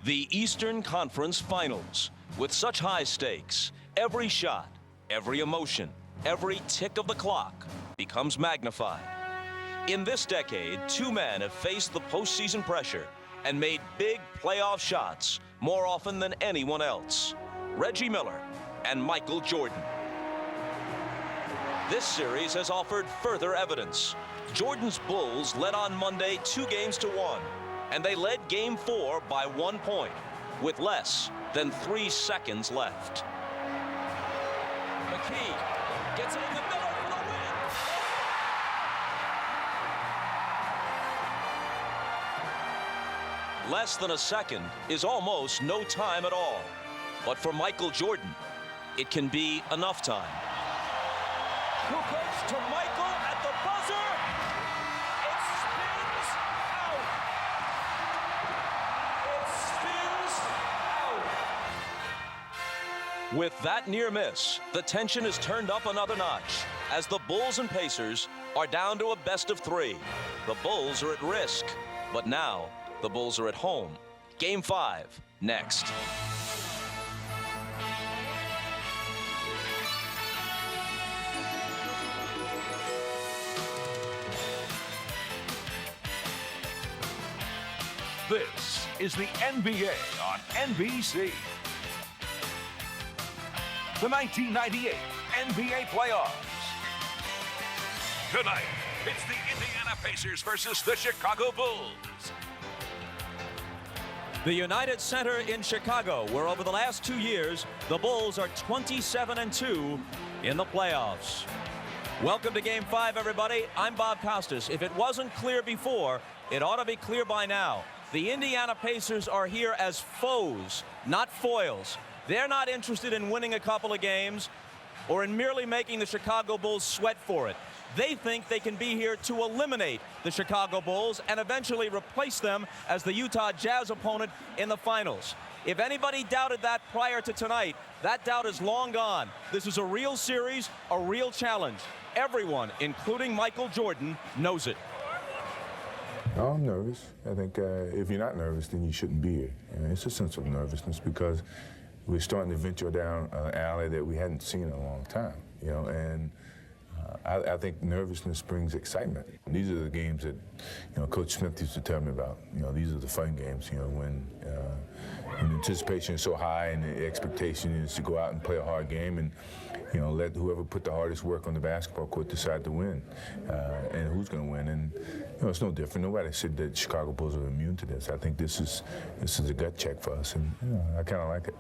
The Eastern Conference Finals. With such high stakes, every shot, every emotion, every tick of the clock becomes magnified. In this decade, two men have faced the postseason pressure and made big playoff shots more often than anyone else. Reggie Miller and Michael Jordan. This series has offered further evidence. Jordan's Bulls led on Monday 2-1, and they led Game 4 by 1 point, with less than 3 seconds left. McKee gets it in the middle for the win. Less than a second is almost no time at all. But for Michael Jordan, it can be enough time. Kukoč to Michael at the buzzer. It spins out. It spins out. With that near miss, the tension is turned up another notch as the Bulls and Pacers are down to a best of 3. The Bulls are at risk, but now the Bulls are at home. Game 5 next. This is the NBA on NBC. The 1998 NBA playoffs. Tonight, it's the Indiana Pacers versus the Chicago Bulls. The United Center in Chicago, where over the last 2 years, the Bulls are 27-2 in the playoffs. Welcome to Game 5, everybody. I'm Bob Costas. If it wasn't clear before, it ought to be clear by now. The Indiana Pacers are here as foes, not foils. They're not interested in winning a couple of games or in merely making the Chicago Bulls sweat for it. They think they can be here to eliminate the Chicago Bulls and eventually replace them as the Utah Jazz opponent in the finals. If anybody doubted that prior to tonight, that doubt is long gone. This is a real series, a real challenge. Everyone, including Michael Jordan, knows it. Oh, I'm nervous. I think if you're not nervous, then you shouldn't be here. It's a sense of nervousness because we're starting to venture down an alley that we hadn't seen in a long time, and I think nervousness brings excitement. These are the games that, Coach Smits used to tell me about. These are the fun games, when anticipation is so high and the expectation is to go out and play a hard game and, let whoever put the hardest work on the basketball court decide to win and who's going to win. And, it's no different. Nobody said that Chicago Bulls are immune to this. I think this is a gut check for us, and I kind of like it.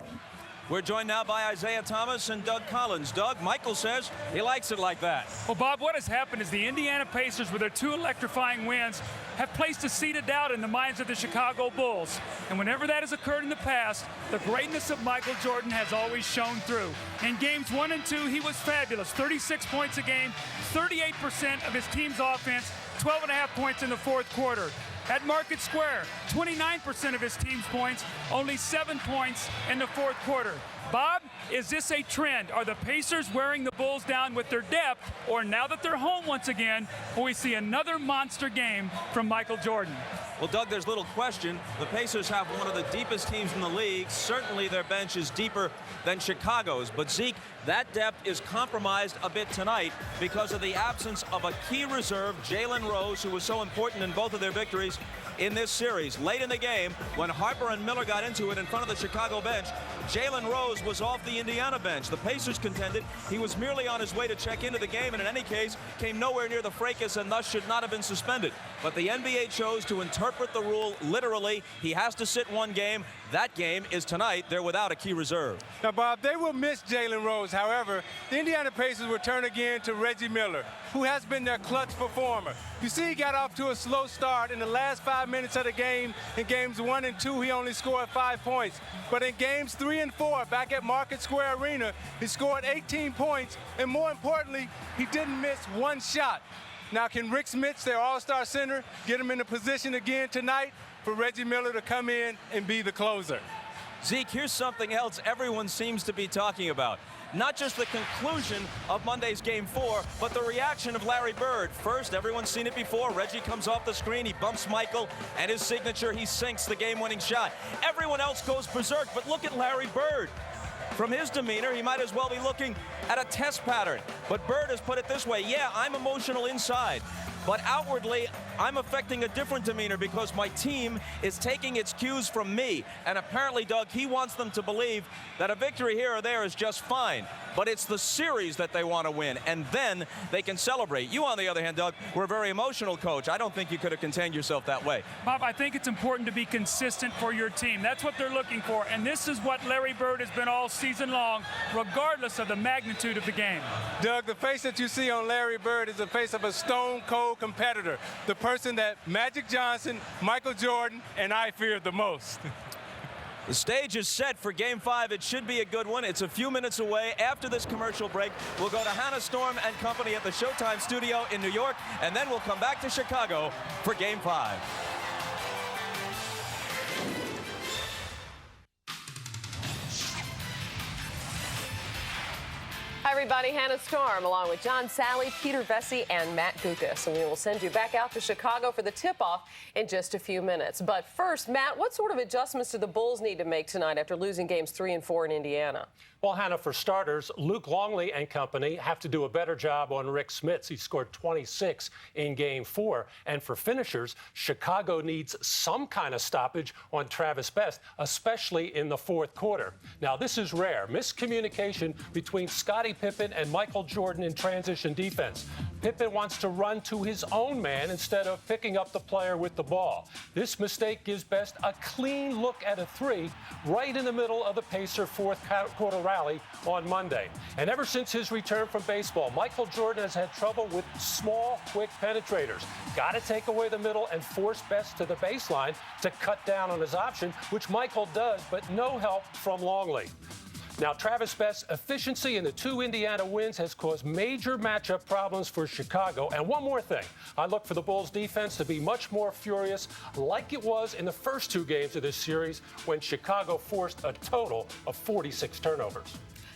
We're joined now by Isaiah Thomas and Doug Collins. Doug, Michael says he likes it like that. Well, Bob, what has happened is the Indiana Pacers, with their 2 electrifying wins, have placed a seed of doubt in the minds of the Chicago Bulls. And whenever that has occurred in the past, the greatness of Michael Jordan has always shown through. In games 1 and 2, he was fabulous. 36 points a game, 38% of his team's offense, 12.5 points in the fourth quarter. At Market Square, 29% of his team's points, only 7 points in the fourth quarter. Bob, is this a trend? Are the Pacers wearing the Bulls down with their depth, or now that they're home once again, will we see another monster game from Michael Jordan? Well, Doug, there's little question. The Pacers have one of the deepest teams in the league. Certainly their bench is deeper than Chicago's. But, Zeke, that depth is compromised a bit tonight because of the absence of a key reserve, Jalen Rose, who was so important in both of their victories in this series. Late in the game, when Harper and Miller got into it in front of the Chicago bench, Jalen Rose was off the Indiana bench. The Pacers contended he was merely on his way to check into the game, and in any case, came nowhere near the fracas and thus should not have been suspended. But the NBA chose to interpret the rule literally. He has to sit one game. That game is tonight. They're without a key reserve. Now, Bob, they will miss Jalen Rose. However, the Indiana Pacers will turn again to Reggie Miller, who has been their clutch performer. You see, he got off to a slow start. In the last 5 minutes of the game, in games 1 and 2, he only scored 5 points. But in games 3 and 4, back at Market Square Arena, he scored 18 points. And more importantly, he didn't miss one shot. Now, can Rick Smits, their all-star center, get him in a position again tonight for Reggie Miller to come in and be the closer? Zeke, here's something else everyone seems to be talking about. not just the conclusion of Monday's Game 4, but the reaction of Larry Bird. First, everyone's seen it before. Reggie comes off the screen, he bumps Michael, and his signature, he sinks the game-winning shot. Everyone else goes berserk, but look at Larry Bird. From his demeanor, he might as well be looking at a test pattern. But Bird has put it this way, yeah, I'm emotional inside, but outwardly, I'm affecting a different demeanor because my team is taking its cues from me. And apparently, Doug, he wants them to believe that a victory here or there is just fine. But it's the series that they want to win, and then they can celebrate. You, on the other hand, Doug, were a very emotional coach. I don't think you could have contained yourself that way. Bob, I think it's important to be consistent for your team. That's what they're looking for, and this is what Larry Bird has been all season long, regardless of the magnitude of the game. Doug, the face that you see on Larry Bird is the face of a stone-cold competitor, the person that Magic Johnson, Michael Jordan, and I feared the most. The stage is set for Game 5. It should be a good one. It's a few minutes away. After this commercial break, we'll go to Hannah Storm and company at the Showtime studio in New York, and then we'll come back to Chicago for Game 5. Hi, everybody. Hannah Storm, along with John Sally, Peter Vecsey, and Matt Kukoč. And we will send you back out to Chicago for the tip-off in just a few minutes. But first, Matt, what sort of adjustments do the Bulls need to make tonight after losing games 3 and 4 in Indiana? Well, Hannah, for starters, Luke Longley and company have to do a better job on Rick Smits. He scored 26 in Game 4. And for finishers, Chicago needs some kind of stoppage on Travis Best, especially in the fourth quarter. Now, this is rare. Miscommunication between Scottie Pippen and Michael Jordan in transition defense. Pippen wants to run to his own man instead of picking up the player with the ball. This mistake gives Best a clean look at a three right in the middle of the Pacer fourth quarter rally on Monday. And ever since his return from baseball, Michael Jordan has had trouble with small, quick penetrators. Got to take away the middle and force Best to the baseline to cut down on his option, which Michael does, but no help from Longley. Now, Travis Best's efficiency in the 2 Indiana wins has caused major matchup problems for Chicago. And one more thing, I look for the Bulls defense to be much more furious like it was in the first 2 games of this series when Chicago forced a total of 46 turnovers.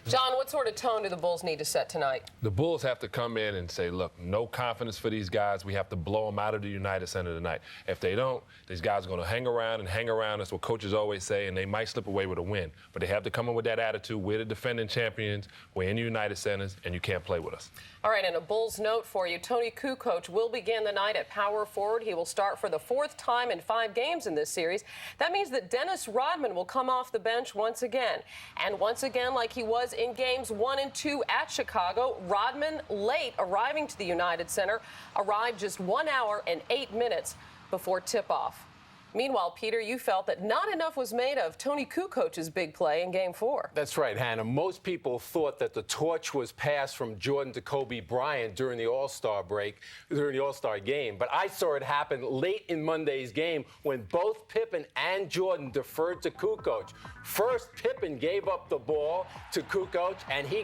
John, what sort of tone do the Bulls need to set tonight? The Bulls have to come in and say, look, no confidence for these guys. We have to blow them out of the United Center tonight. If they don't, these guys are going to hang around. That's what coaches always say, and they might slip away with a win. But they have to come in with that attitude. We're the defending champions. We're in the United Centers, and you can't play with us. All right, and a Bulls note for you. Tony Kukoč will begin the night at power forward. He will start for the 4th time in 5 games in this series. That means that Dennis Rodman will come off the bench once again. And once again, like he was in games 1 and 2 at Chicago, Rodman, late arriving to the United Center, arrived just 1 hour and 8 minutes before tip-off. Meanwhile, Peter, you felt that not enough was made of Tony Kukoč's big play in Game 4. That's right, Hannah. Most people thought that the torch was passed from Jordan to Kobe Bryant during the All-Star game. But I saw it happen late in Monday's game when both Pippen and Jordan deferred to Kukoč. First, Pippen gave up the ball to Kukoč, and he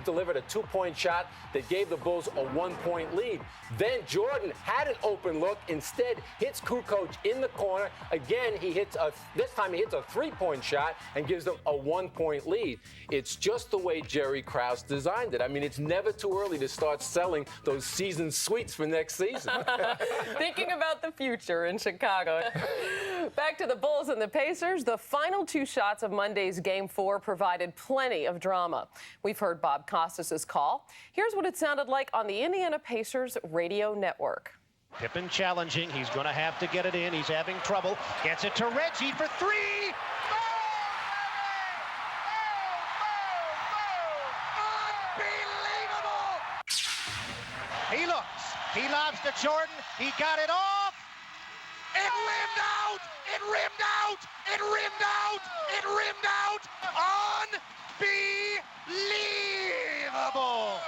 delivered a 2-point shot that gave the Bulls a 1-point lead. Then Jordan had an open look, instead hits Kukoč in the corner. Again, this time he hits a 3-point shot and gives them a 1-point lead. It's just the way Jerry Krause designed it. I mean, it's never too early to start selling those season suites for next season. Thinking about the future in Chicago. Back to the Bulls and the Pacers. The final 2 shots of Monday's Game 4 provided plenty of drama. We've heard Bob Costas' call. Here's what it sounded like on the Indiana Pacers radio network. Pippen challenging. He's going to have to get it in. He's having trouble. Gets it to Reggie for 3. Unbelievable! He looks. He lobs to Jordan. He got it off. It rimmed out. It rimmed out. It rimmed out. It rimmed out. Unbelievable!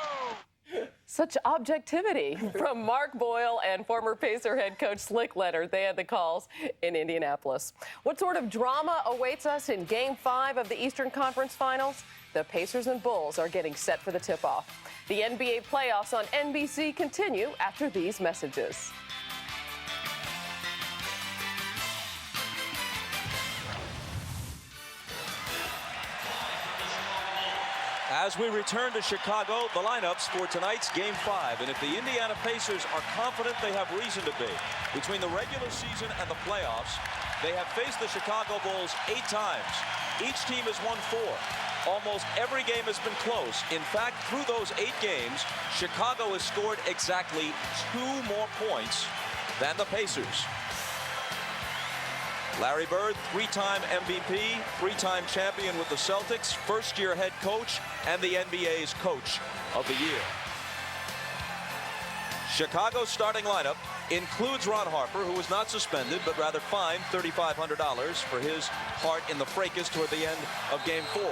Such objectivity from Mark Boyle and former Pacer head coach Slick Leonard. They had the calls in Indianapolis. What sort of drama awaits us in Game 5 of the Eastern Conference Finals? The Pacers and Bulls are getting set for the tip-off. The NBA playoffs on NBC continue after these messages. As we return to Chicago, the lineups for tonight's Game 5. And if the Indiana Pacers are confident they have reason to be, between the regular season and the playoffs, they have faced the Chicago Bulls 8 times. Each team has won 4. Almost every game has been close. In fact, through those 8 games, Chicago has scored exactly 2 more points than the Pacers. Larry Bird, 3-time MVP, 3-time champion with the Celtics, first-year head coach, and the NBA's Coach of the Year. Chicago's starting lineup includes Ron Harper, who was not suspended, but rather fined $3,500 for his part in the fracas toward the end of Game 4.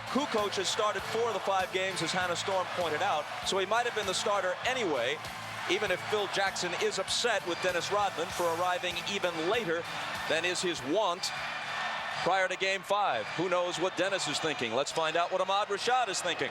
Kukoč has started 4 of the 5 games, as Hannah Storm pointed out, so he might have been the starter anyway, even if Phil Jackson is upset with Dennis Rodman for arriving even later than is his wont prior to Game 5. Who knows what Dennis is thinking? Let's find out what Rashad is thinking.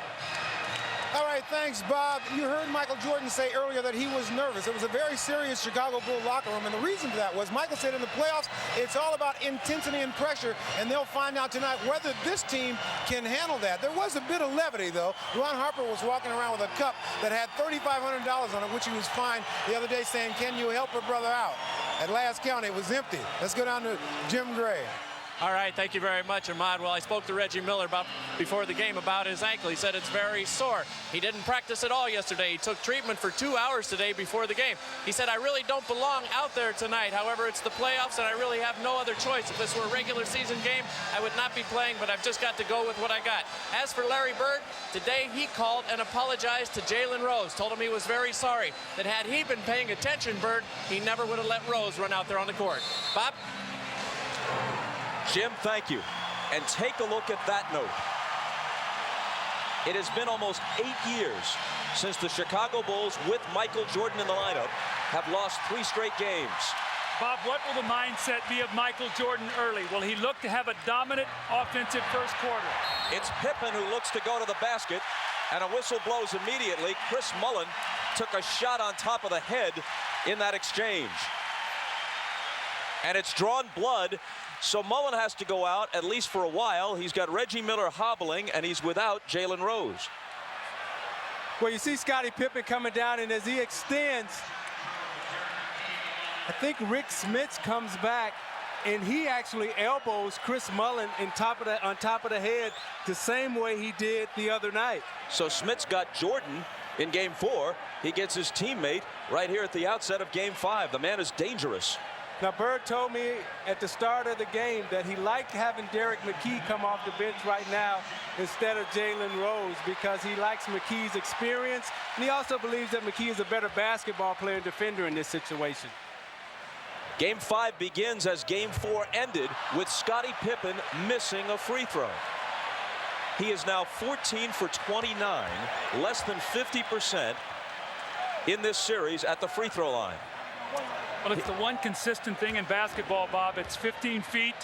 All right, thanks, Bob. You heard Michael Jordan say earlier that he was nervous. It was a very serious Chicago Bull locker room, and the reason for that was Michael said in the playoffs, it's all about intensity and pressure, and they'll find out tonight whether this team can handle that. There was a bit of levity, though. Ron Harper was walking around with a cup that had $3,500 on it, which he was fined the other day, saying, "Can you help a brother out?" At last count, it was empty. Let's go down to Jim Gray. All right, thank you very much, Ahmad. Well, I spoke to Reggie Miller before the game about his ankle. He said it's very sore. He didn't practice at all yesterday. He took treatment for 2 hours today before the game. He said, "I really don't belong out there tonight. However, it's the playoffs, and I really have no other choice. If this were a regular season game, I would not be playing, but I've just got to go with what I got." As for Larry Bird, today he called and apologized to Jalen Rose, told him he was very sorry, that had he been paying attention, Bird, he never would have let Rose run out there on the court. Bob? Jim, thank you. And take a look at that note. It has been almost 8 years since the Chicago Bulls, with Michael Jordan in the lineup, have lost 3 straight games. Bob, what will the mindset be of Michael Jordan early? Will he look to have a dominant offensive first quarter? It's Pippen who looks to go to the basket, and a whistle blows immediately. Chris Mullin took a shot on top of the head in that exchange. And it's drawn blood. So Mullin has to go out, at least for a while. He's got Reggie Miller hobbling, and he's without Jalen Rose. Well, you see Scottie Pippen coming down, and as he extends, I think Rick Smits comes back, and he actually elbows Chris Mullin on top of the head the same way he did the other night. So Smits got Jordan in Game 4. He gets his teammate right here at the outset of Game 5. The man is dangerous. Now, Bird told me at the start of the game that he liked having Derek McKee come off the bench right now instead of Jalen Rose, because he likes McKee's experience, and he also believes that McKee is a better basketball player and defender in this situation. Game 5 begins as Game 4 ended with Scottie Pippen missing a free throw. He is now 14 for 29, less than 50% in this series at the free throw line. Well, it's the one consistent thing in basketball, Bob. It's 15 feet,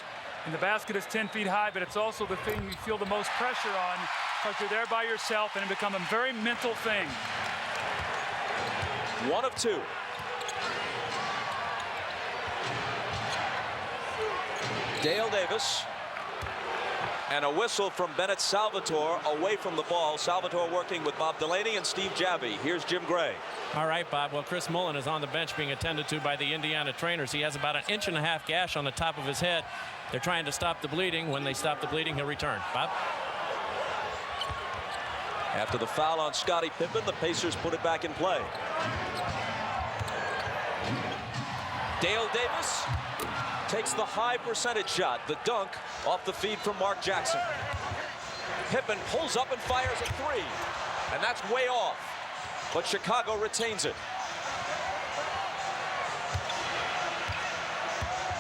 and the basket is 10 feet high, but it's also the thing you feel the most pressure on because you're there by yourself, and it becomes a very mental thing. 1 of 2. Dale Davis. And a whistle from Bennett Salvatore away from the ball. Salvatore working with Bob Delaney and Steve Javie. Here's Jim Gray. All right, Bob. Well, Chris Mullin is on the bench being attended to by the Indiana trainers. He has about an 1.5 inch gash on the top of his head. They're trying to stop the bleeding. When they stop the bleeding, he'll return. Bob? After the foul on Scottie Pippen, the Pacers put it back in play. Dale Davis takes the high percentage shot, the dunk, off the feed from Mark Jackson. Pippen pulls up and fires a 3, and that's way off, but Chicago retains it.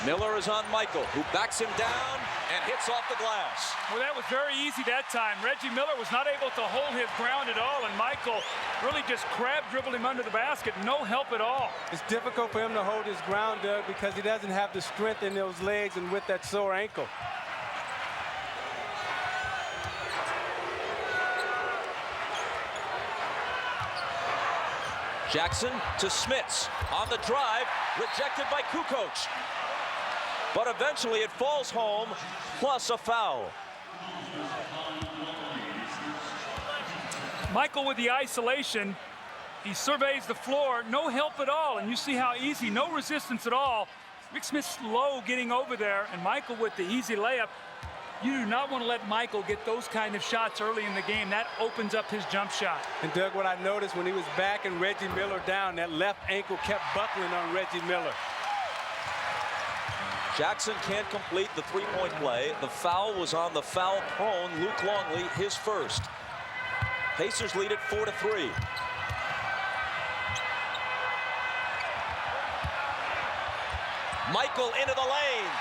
Miller is on Michael, who backs him down and hits off the glass. Well, that was very easy that time. Reggie Miller was not able to hold his ground at all, and Michael really just dribbled him under the basket. No help at all. It's difficult for him to hold his ground, Doug, because he doesn't have the strength in those legs and with that sore ankle. Jackson to Smits on the drive, rejected by Kukoč. But eventually it falls home, plus a foul. Michael with the isolation. He surveys the floor, no help at all, and you see how easy, no resistance at all. Rick Smits slow getting over there, and Michael with the easy layup. You do not want to let Michael get those kind of shots early in the game. That opens up his jump shot. And Doug, what I noticed when he was backing Reggie Miller down, that left ankle kept buckling on Reggie Miller. Jackson can't complete the three-point play. The foul was on the foul-prone Luke Longley, his first. Pacers lead it 4-3. Michael into the lane,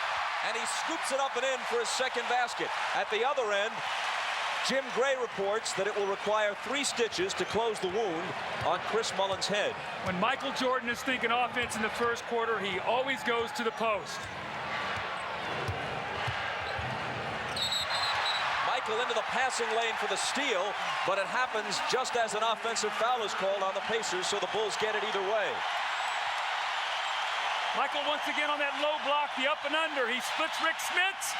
and he scoops it up and in for his second basket. At the other end, Jim Gray reports that it will require 3 stitches to close the wound on Chris Mullin's head. When Michael Jordan is thinking offense in the first quarter, he always goes to the post. Michael into the passing lane for the steal, but it happens just as an offensive foul is called on the Pacers, so the Bulls get it either way. Michael once again on that low block, the up and under. He splits Rick Smits.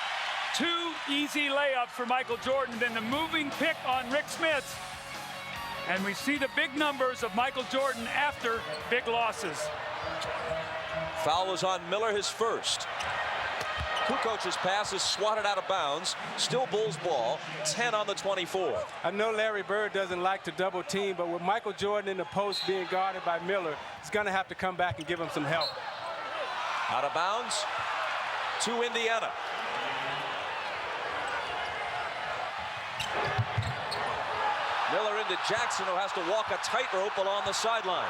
2 easy layups for Michael Jordan, then the moving pick on Rick Smits. And we see the big numbers of Michael Jordan after big losses. Foul was on Miller, his first. Kukoč's pass is swatted out of bounds. Still Bulls ball, 10 on the 24. I know Larry Bird doesn't like to double team, but with Michael Jordan in the post being guarded by Miller, he's going to have to come back and give him some help. Out of bounds to Indiana. Miller into Jackson, who has to walk a tightrope along the sideline.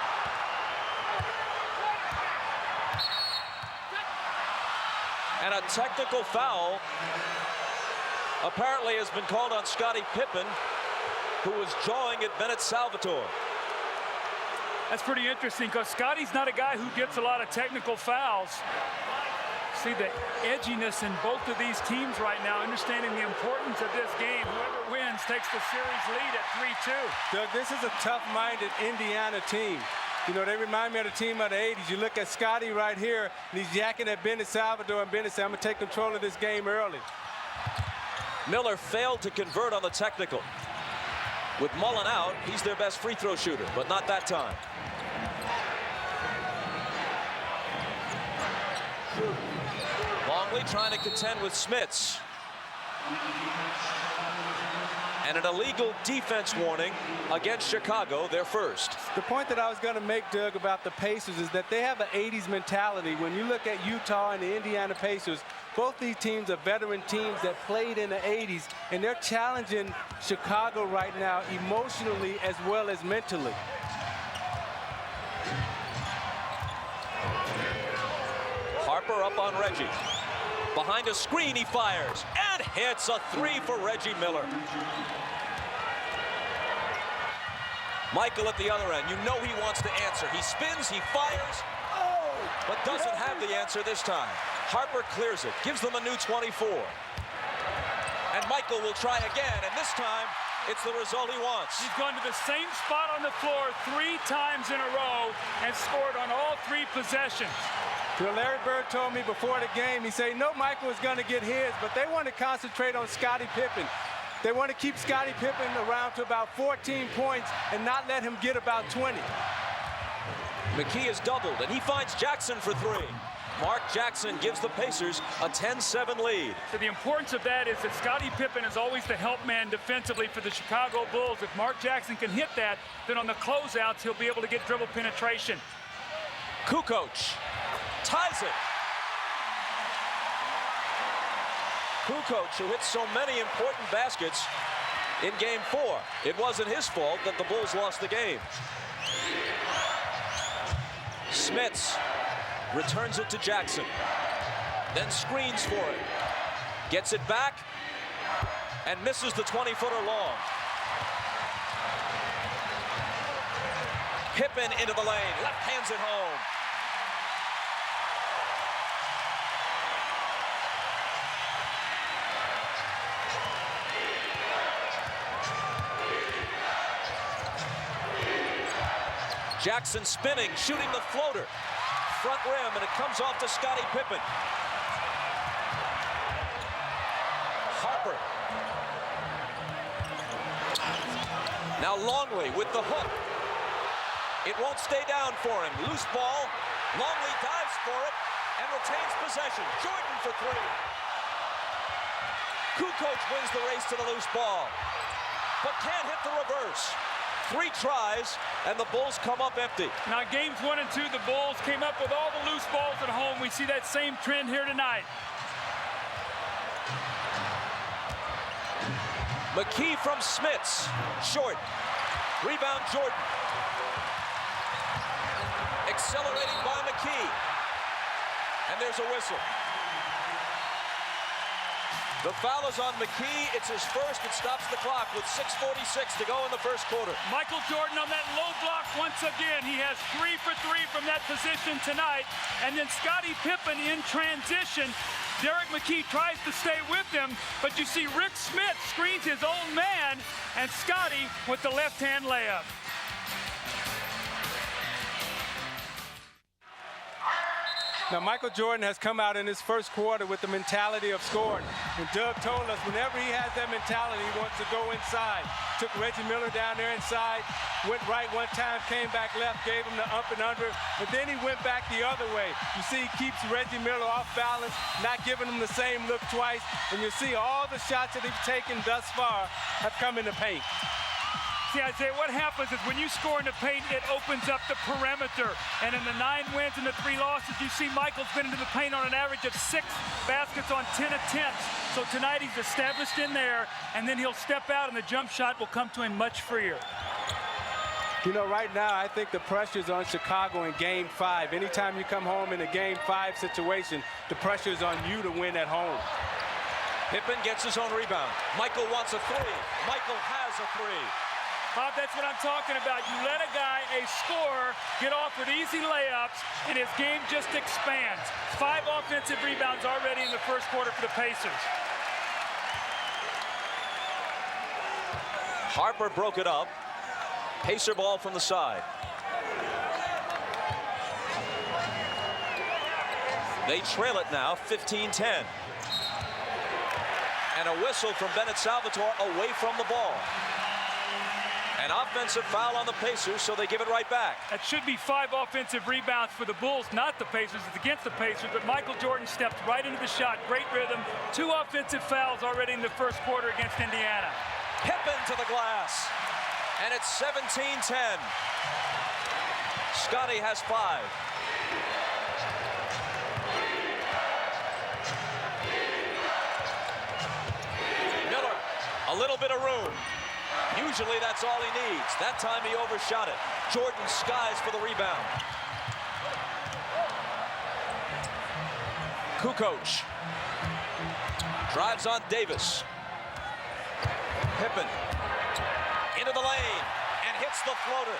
And a technical foul apparently has been called on Scottie Pippen, who was jawing at Bennett Salvatore. That's pretty interesting because Scottie's not a guy who gets a lot of technical fouls. See the edginess in both of these teams right now, understanding the importance of this game. Whoever wins takes the series lead at 3-2. Doug, this is a tough-minded Indiana team. You know, they remind me of the team of the 80s. You look at Scottie right here, and he's yakking at Bennett Salvatore, and Bennett said, I'm going to take control of this game early. Miller failed to convert on the technical. With Mullin out, he's their best free throw shooter, but not that time. Longley trying to contend with Smits. And an illegal defense warning against Chicago, their first. The point that I was going to make, Doug, about the Pacers is that they have an 80s mentality. When you look at Utah and the Indiana Pacers, both these teams are veteran teams that played in the 80s, and they're challenging Chicago right now emotionally as well as mentally. Harper up on Reggie. Behind a screen, he fires and hits a 3 for Reggie Miller. Michael at the other end. You know he wants to answer. He spins, he fires, but doesn't have the answer this time. Harper clears it, gives them a new 24. And Michael will try again, and this time it's the result he wants. He's gone to the same spot on the floor 3 times in a row and scored on all 3 possessions. Well, Larry Bird told me before the game, he said, no, Michael is going to get his, but they want to concentrate on Scottie Pippen. They want to keep Scottie Pippen around to about 14 points and not let him get about 20. McKee is doubled, and he finds Jackson for 3. Mark Jackson gives the Pacers a 10-7 lead. So the importance of that is that Scottie Pippen is always the help man defensively for the Chicago Bulls. If Mark Jackson can hit that, then on the closeouts, he'll be able to get dribble penetration. Kukoč ties it. Kukoč, who hit so many important baskets in Game 4. It wasn't his fault that the Bulls lost the game. Smits returns it to Jackson, then screens for it. Gets it back and misses the 20-footer long. Pippen into the lane, left hands it home. Jackson spinning, shooting the floater. Front rim, and it comes off to Scottie Pippen. Harper. Now Longley with the hook. It won't stay down for him. Loose ball. Longley dives for it and retains possession. Jordan for three. Kukoč wins the race to the loose ball, but can't hit the reverse. 3 tries, and the Bulls come up empty. Now, games 1 and 2, the Bulls came up with all the loose balls at home. We see that same trend here tonight. McKee from Smits. Short. Rebound Jordan. Accelerating by McKee. And there's a whistle. The foul is on McKee. It's his first. It stops the clock with 6:46 to go in the first quarter. Michael Jordan on that low block once again. He has 3 for 3 from that position tonight. And then Scottie Pippen in transition. Derek McKee tries to stay with him, but you see Rick Smits screens his own man, and Scottie with the left-hand layup. Now, Michael Jordan has come out in his first quarter with the mentality of scoring. And Doug told us whenever he has that mentality, he wants to go inside. Took Reggie Miller down there inside, went right one time, came back left, gave him the up and under, but then he went back the other way. You see he keeps Reggie Miller off balance, not giving him the same look twice, and you see all the shots that he's taken thus far have come in the paint. See, Isaiah, what happens is when you score in the paint, it opens up the perimeter. And in the 9 wins and the 3 losses, you see Michael's been into the paint on an average of 6 baskets on 10 attempts. So tonight he's established in there, and then he'll step out and the jump shot will come to him much freer. You know, right now, I think the pressure's on Chicago in Game 5. Anytime you come home in a Game 5 situation, the pressure's on you to win at home. Pippen gets his own rebound. Michael wants a 3. Michael has a 3. Bob, that's what I'm talking about. You let a guy, a scorer, get off with easy layups, and his game just expands. 5 offensive rebounds already in the first quarter for the Pacers. Harper broke it up. Pacer ball from the side. They trail it now, 15-10. And a whistle from Bennett Salvatore away from the ball. An offensive foul on the Pacers, so they give it right back. That should be 5 offensive rebounds for the Bulls, not the Pacers. It's against the Pacers, but Michael Jordan stepped right into the shot. Great rhythm. 2 offensive fouls already in the first quarter against Indiana. Pippen to the glass, and it's 17-10. Scottie has 5. Miller, a little bit of room. Usually that's all he needs. That time he overshot it. Jordan skies for the rebound. Kukoč drives on Davis. Pippen into the lane and hits the floater.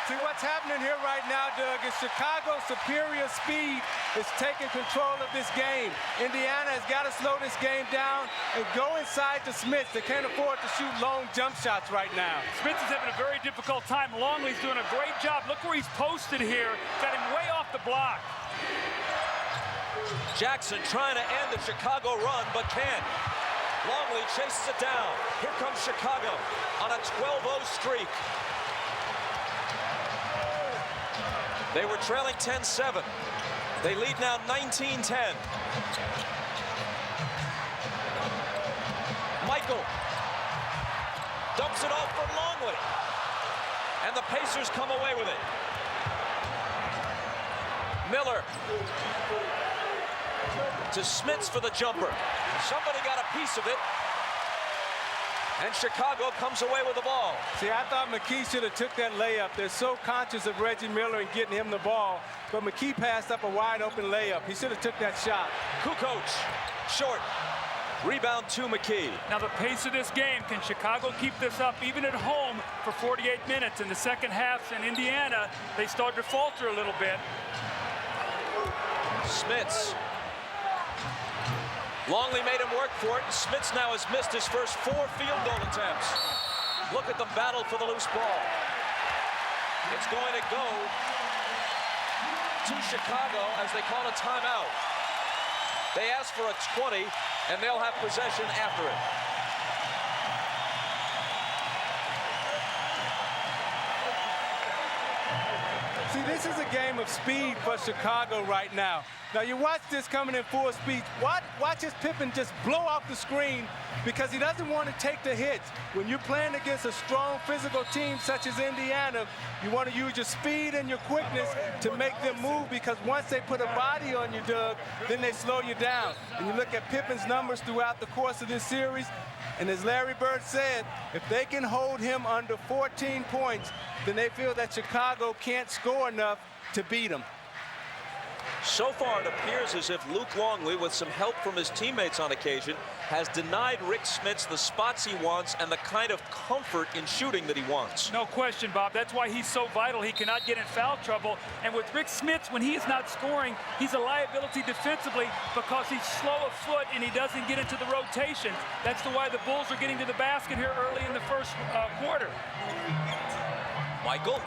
See, what's happening here right now, Doug, is Chicago's superior speed is taking control of this game. Indiana has got to slow this game down and go inside to Smits. They can't afford to shoot long jump shots right now. Smits is having a very difficult time. Longley's doing a great job. Look where he's posted here. Got him way off the block. Jackson trying to end the Chicago run, but can't. Longley chases it down. Here comes Chicago on a 12-0 streak. They were trailing 10-7. They lead now 19-10. Michael dumps it off for Longley. And the Pacers come away with it. Miller to Smits for the jumper. Somebody got a piece of it. And Chicago comes away with the ball. See, I thought McKee should have took that layup. They're so conscious of Reggie Miller and getting him the ball. But McKee passed up a wide open layup. He should have took that shot. Kukoč, short. Rebound to McKee. Now the pace of this game, can Chicago keep this up even at home for 48 minutes? In the second half in Indiana, they start to falter a little bit. Smits. Longley made him work for it, and Smits now has missed his first 4 field goal attempts. Look at the battle for the loose ball. It's going to go to Chicago as they call a timeout. They ask for a 20, and they'll have possession after it. See, this is a game of speed for Chicago right now. Now, you watch this coming in full speed. Watch his Pippen just blow off the screen because he doesn't want to take the hits. When you're playing against a strong physical team such as Indiana, you want to use your speed and your quickness to make them move because once they put a body on you, Doug, then they slow you down. And you look at Pippen's numbers throughout the course of this series, and as Larry Bird said, if they can hold him under 14 points, then they feel that Chicago can't score enough to beat him. So far, it appears as if Luke Longley, with some help from his teammates on occasion, has denied Rick Smits the spots he wants and the kind of comfort in shooting that he wants. No question, Bob. That's why he's so vital. He cannot get in foul trouble. And with Rick Smits, when he is not scoring, he's a liability defensively because he's slow of foot and he doesn't get into the rotation. That's why the Bulls are getting to the basket here early in the first quarter. Michael.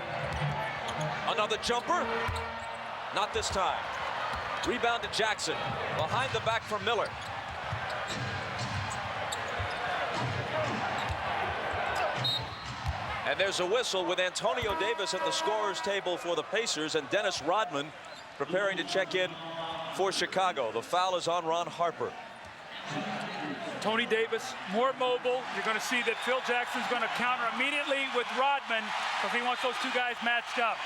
Another jumper. Not this time. Rebound to Jackson. Behind the back from Miller. And there's a whistle with Antonio Davis at the scorer's table for the Pacers and Dennis Rodman preparing to check in for Chicago. The foul is on Ron Harper. Tony Davis, more mobile. You're going to see that Phil Jackson's going to counter immediately with Rodman because he wants those two guys matched up.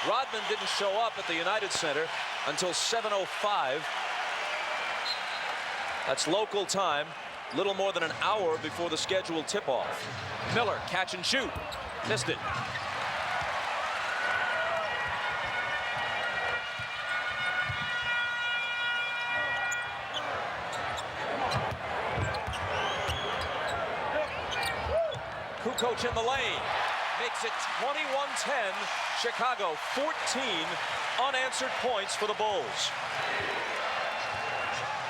Rodman didn't show up at the United Center until 7:05. That's local time, little more than an hour before the scheduled tip-off. Miller, catch and shoot. Missed it. Kukoč in the lane. Makes it 21-10. Chicago, 14 unanswered points for the Bulls.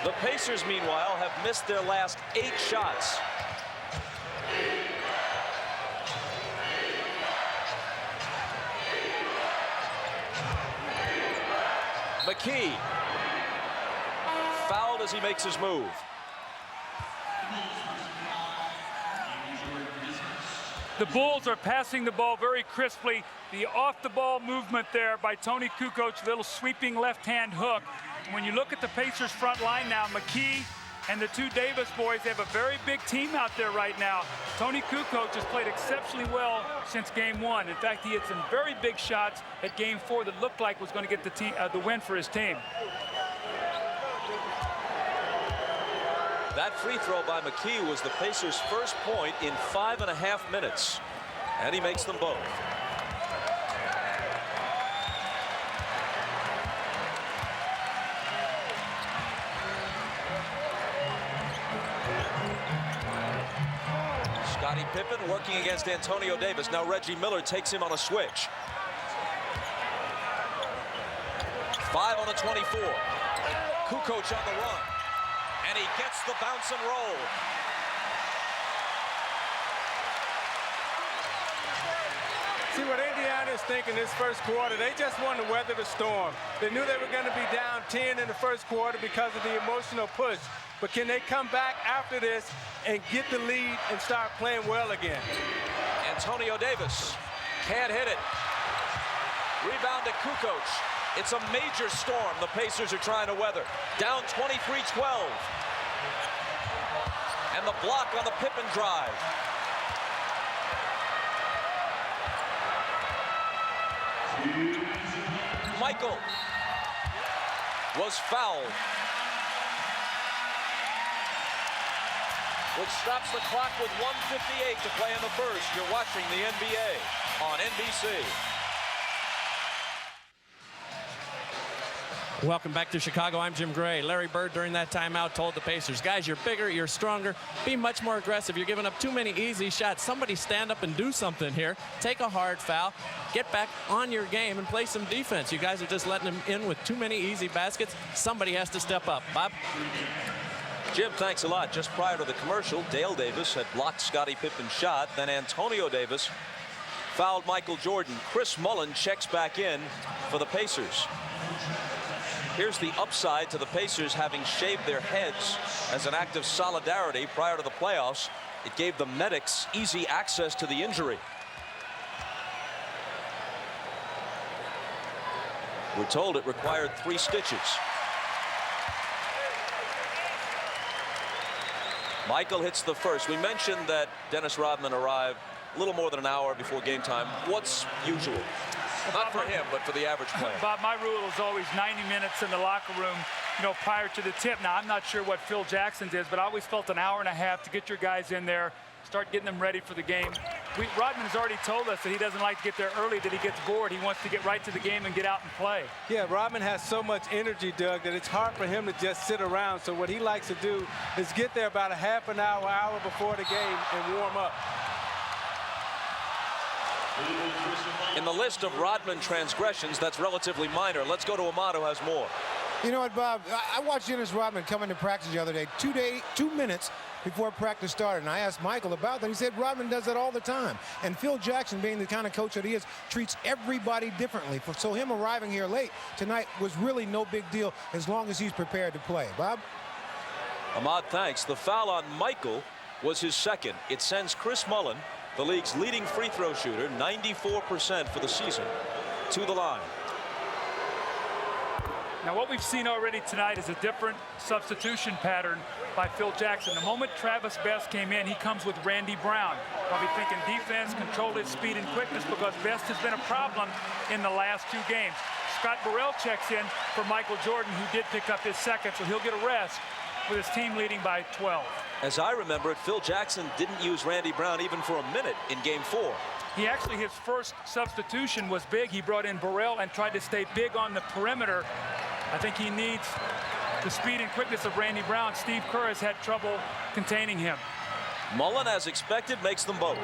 The Pacers, meanwhile, have missed their last 8 shots. McKee fouled as he makes his move. The Bulls are passing the ball very crisply. The off-the-ball movement there by Tony Kukoč, little sweeping left-hand hook. When you look at the Pacers front line now, McKee and the two Davis boys, they have a very big team out there right now. Tony Kukoč has played exceptionally well since game 1. In fact, he had some very big shots at game 4 that looked like was going to get the win for his team. That free throw by McKee was the Pacers' first point in 5.5 minutes. And he makes them both. Scottie Pippen working against Antonio Davis. Now Reggie Miller takes him on a switch. 5 on the 24. Kukoč on the run. And he gets the bounce and roll. See what Indiana is thinking this first quarter, they just want to weather the storm. They knew they were going to be down 10 in the first quarter because of the emotional push. But can they come back after this and get the lead and start playing well again? Antonio Davis can't hit it. Rebound to Kukoč. It's a major storm the Pacers are trying to weather. Down 23-12. And the block on the Pippen drive. Michael was fouled, which stops the clock with 1:58 to play in the first. You're watching the NBA on NBC. Welcome back to Chicago. I'm Jim Gray. Larry Bird during that timeout told the Pacers, guys, you're bigger, you're stronger, be much more aggressive. You're giving up too many easy shots. Somebody stand up and do something here. Take a hard foul, get back on your game and play some defense. You guys are just letting them in with too many easy baskets. Somebody has to step up. Bob? Jim, thanks a lot. Just prior to the commercial, Dale Davis had blocked Scottie Pippen's shot. Then Antonio Davis fouled Michael Jordan. Chris Mullin checks back in for the Pacers. Here's the upside to the Pacers having shaved their heads as an act of solidarity prior to the playoffs. It gave the medics easy access to the injury. We're told it required 3 stitches. Michael hits the first. We mentioned that Dennis Rodman arrived a little more than an hour before game time. What's usual? Not for him, but for the average player. Bob, my rule is always 90 minutes in the locker room, prior to the tip. Now, I'm not sure what Phil Jackson's is, but I always felt an hour and a half to get your guys in there, start getting them ready for the game. Rodman has already told us that he doesn't like to get there early, that he gets bored. He wants to get right to the game and get out and play. Yeah, Rodman has so much energy, Doug, that it's hard for him to just sit around. So what he likes to do is get there about a half an hour before the game and warm up. In the list of Rodman transgressions, that's relatively minor. Let's go to Ahmad, who has more. You know what, Bob? I watched Dennis Rodman come into practice the other day, 2 minutes before practice started, and I asked Michael about that. He said Rodman does that all the time. And Phil Jackson, being the kind of coach that he is, treats everybody differently. So him arriving here late tonight was really no big deal as long as he's prepared to play. Bob? Ahmad, thanks. The foul on Michael was his second. It sends Chris Mullin, the league's leading free throw shooter, 94% for the season, to the line. Now, what we've seen already tonight is a different substitution pattern by Phil Jackson. The moment Travis Best came in, he comes with Randy Brown. Probably thinking defense, control his speed and quickness, because Best has been a problem in the last 2 games. Scott Burrell checks in for Michael Jordan, who did pick up his second, so he'll get a rest with his team leading by 12. As I remember it, Phil Jackson didn't use Randy Brown even for a minute in Game 4. He actually, his first substitution was big. He brought in Burrell and tried to stay big on the perimeter. I think he needs the speed and quickness of Randy Brown. Steve Kerr has had trouble containing him. Mullin, as expected, makes them both.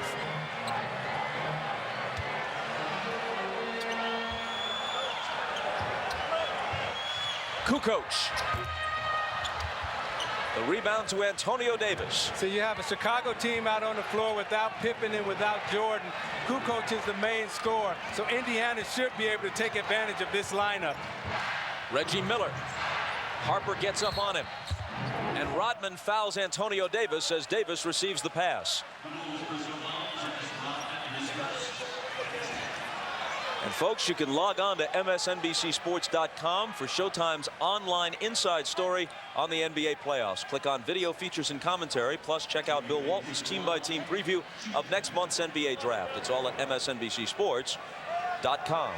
Kukoč. The rebound to Antonio Davis. So you have a Chicago team out on the floor without Pippen and without Jordan. Kukoč is the main scorer, so Indiana should be able to take advantage of this lineup. Reggie Miller. Harper gets up on him. And Rodman fouls Antonio Davis as Davis receives the pass. And folks, you can log on to MSNBCSports.com for Showtime's online inside story on the NBA playoffs. Click on video features and commentary, plus check out Bill Walton's team-by-team preview of next month's NBA draft. It's all at MSNBCSports.com.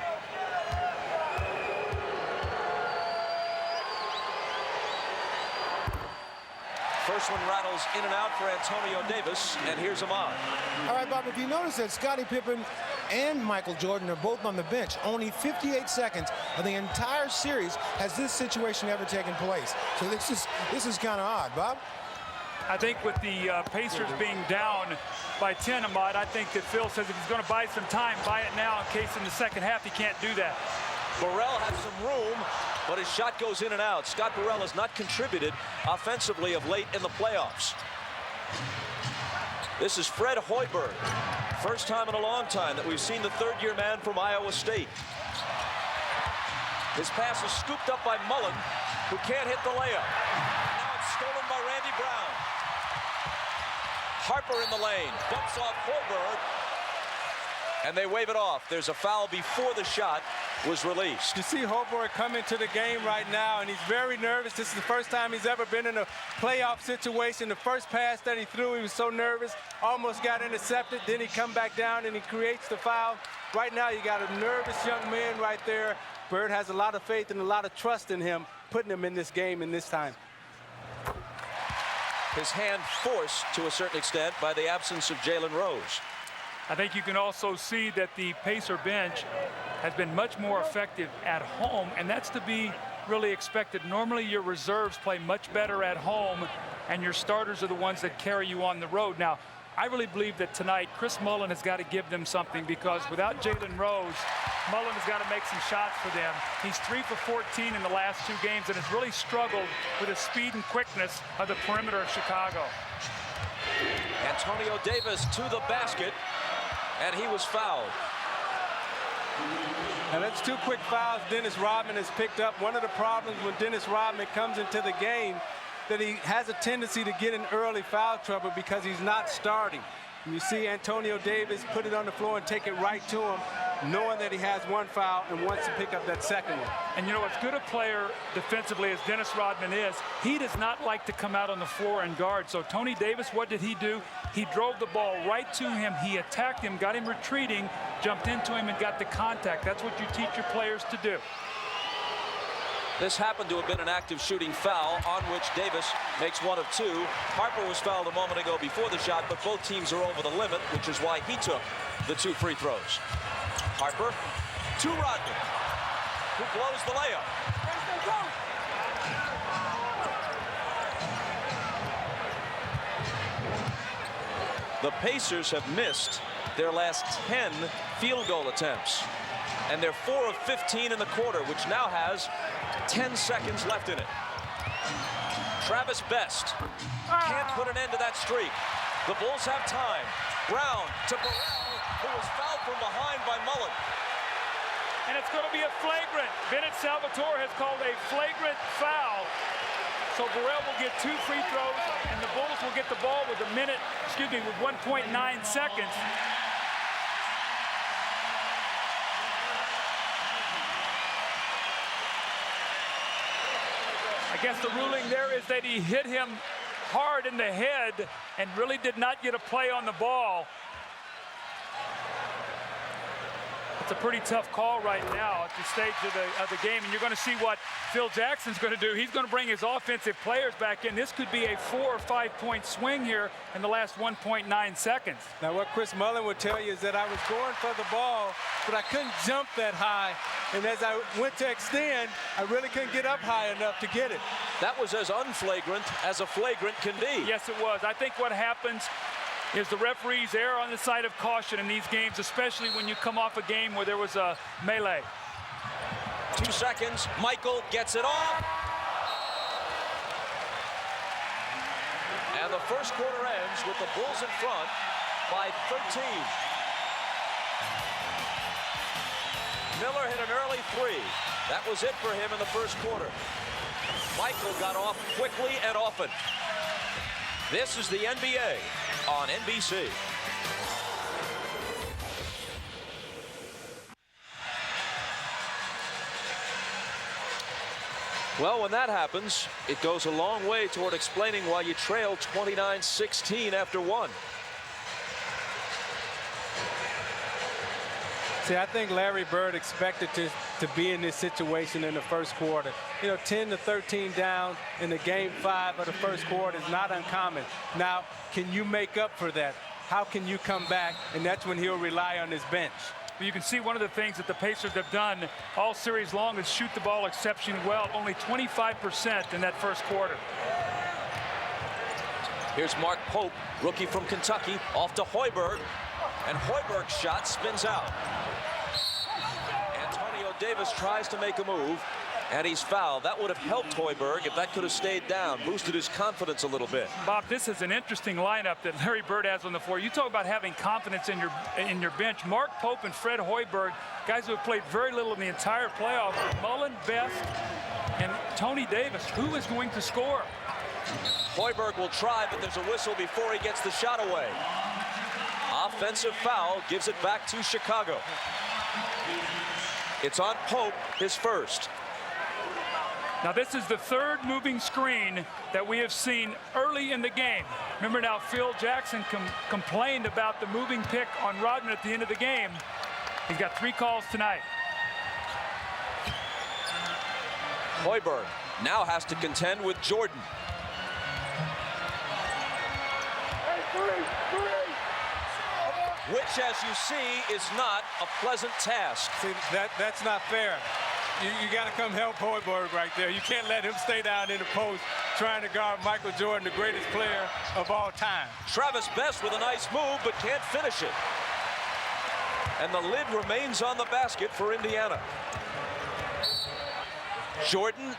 First one rattles in and out for Antonio Davis, and here's Ahmad. All right, Bob, if you notice that Scottie Pippen and Michael Jordan are both on the bench, only 58 seconds of the entire series has this situation ever taken place. So this is kind of odd, Bob. I think with the Pacers being down by 10, Ahmad, I think that Phil says if he's going to buy some time, buy it now in case in the second half he can't do that. Burrell has some room, but his shot goes in and out. Scott Burrell has not contributed offensively of late in the playoffs. This is Fred Hoiberg. First time in a long time that we've seen the third-year man from Iowa State. His pass is scooped up by Mullin, who can't hit the layup. Now it's stolen by Randy Brown. Harper in the lane, bumps off Hoiberg, and they wave it off. There's a foul before the shot was released. You see Hoiberg come into the game right now, and he's very nervous. This is the first time he's ever been in a playoff situation. The first pass that he threw, he was so nervous, almost got intercepted. Then he come back down, and he creates the foul. Right now, you got a nervous young man right there. Bird has a lot of faith and a lot of trust in him, putting him in this game in this time. His hand forced, to a certain extent, by the absence of Jalen Rose. I think you can also see that the Pacer bench has been much more effective at home, and that's to be really expected. Normally your reserves play much better at home, and your starters are the ones that carry you on the road. Now, I really believe that tonight Chris Mullin has got to give them something, because without Jalen Rose, Mullin has got to make some shots for them. He's 3 for 14 in the last 2 games and has really struggled with the speed and quickness of the perimeter of Chicago. Antonio Davis to the basket, and he was fouled. And that's 2 quick fouls Dennis Rodman has picked up. One of the problems when Dennis Rodman comes into the game, that he has a tendency to get in early foul trouble because he's not starting. And you see Antonio Davis put it on the floor and take it right to him. knowing that he has one foul and wants to pick up that second one. And you know, as good a player defensively as Dennis Rodman is, he does not like to come out on the floor and guard. So Tony Davis, what did he do? He drove the ball right to him. He attacked him, got him retreating, jumped into him, and got the contact. That's what you teach your players to do. This happened to have been an active shooting foul on which Davis makes one of two. Harper was fouled a moment ago before the shot, but both teams are over the limit, which is why he took the 2 free throws. Harper to Rodman, who blows the layup. The Pacers have missed their last 10 field goal attempts, and they're 4 of 15 in the quarter, which now has 10 seconds left in it. Travis Best can't put an end to that streak. The Bulls have time. Brown to Burrell, who was fouled from behind by Mullin. And it's going to be a flagrant. Bennett Salvatore has called a flagrant foul. So Burrell will get 2 free throws, and the Bulls will get the ball with 1.9 seconds. I guess the ruling there is that he hit him hard in the head and really did not get a play on the ball. It's a pretty tough call right now at the stage of the game, and you're going to see what Phil Jackson's going to do. He's going to bring his offensive players back in. This could be a 4 or 5 point swing here in the last 1.9 seconds. Now, what Chris Mullin would tell you is that I was going for the ball, but I couldn't jump that high. And as I went to extend, I really couldn't get up high enough to get it. That was as unflagrant as a flagrant can be. Yes, it was. I think what happens is the referees err on the side of caution in these games, especially when you come off a game where there was a melee. 2 seconds. Michael gets it off. And the first quarter ends with the Bulls in front by 13. Miller hit an early 3. That was it for him in the first quarter. Michael got off quickly and often. This is the NBA on NBC. Well, when that happens, it goes a long way toward explaining why you trail 29-16 after 1. See, I think Larry Bird expected to be in this situation in the first quarter. You know, 10-13 down in the game 5 of the first quarter is not uncommon. Now, can you make up for that? How can you come back? And that's when he'll rely on his bench. You can see one of the things that the Pacers have done all series long is shoot the ball exceptionally well. Only 25% in that first quarter. Here's Mark Pope, rookie from Kentucky, off to Hoiberg. And Hoiberg's shot spins out. Antonio Davis tries to make a move, and he's fouled. That would have helped Hoiberg if that could have stayed down, boosted his confidence a little bit. Bob, this is an interesting lineup that Larry Bird has on the floor. You talk about having confidence in your bench. Mark Pope and Fred Hoiberg, guys who have played very little in the entire playoffs. Mullin, Best, and Tony Davis. Who is going to score? Hoiberg will try, but there's a whistle before he gets the shot away. Offensive foul gives it back to Chicago. It's on Pope, his first. Now this is the third moving screen that we have seen early in the game. Remember now, Phil Jackson complained about the moving pick on Rodman at the end of the game. He's got 3 calls tonight. Hoiberg now has to contend with Jordan. Which, as you see, is not a pleasant task. See, that's not fair. You got to come help Hoiberg right there. You can't let him stay down in the post trying to guard Michael Jordan, the greatest player of all time. Travis Best with a nice move, but can't finish it. And the lid remains on the basket for Indiana. Jordan,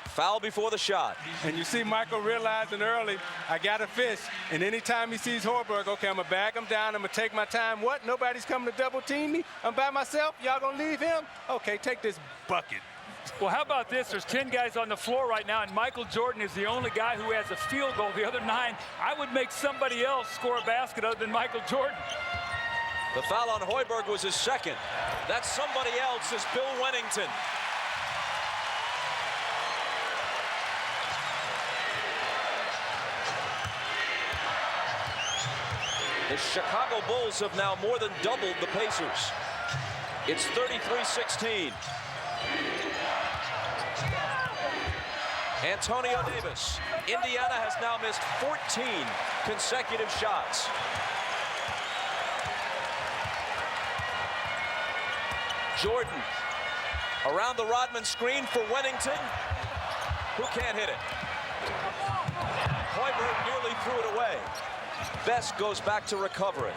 foul before the shot. And you see Michael realizing early, I got to fish. And anytime he sees Hoiberg, okay, I'm going to bag him down. I'm going to take my time. What? Nobody's coming to double team me? I'm by myself? Y'all going to leave him? Okay, take this bucket. Well, how about this? There's 10 guys on the floor right now, and Michael Jordan is the only guy who has a field goal. The other 9, I would make somebody else score a basket other than Michael Jordan. The foul on Hoiberg was his second. That's somebody else, is Bill Wennington. The Chicago Bulls have now more than doubled the Pacers. It's 33-16. Antonio Davis. Indiana has now missed 14 consecutive shots. Jordan around the Rodman screen for Wennington. Who can't hit it? Hoiberg nearly threw it away. Best goes back to recover it.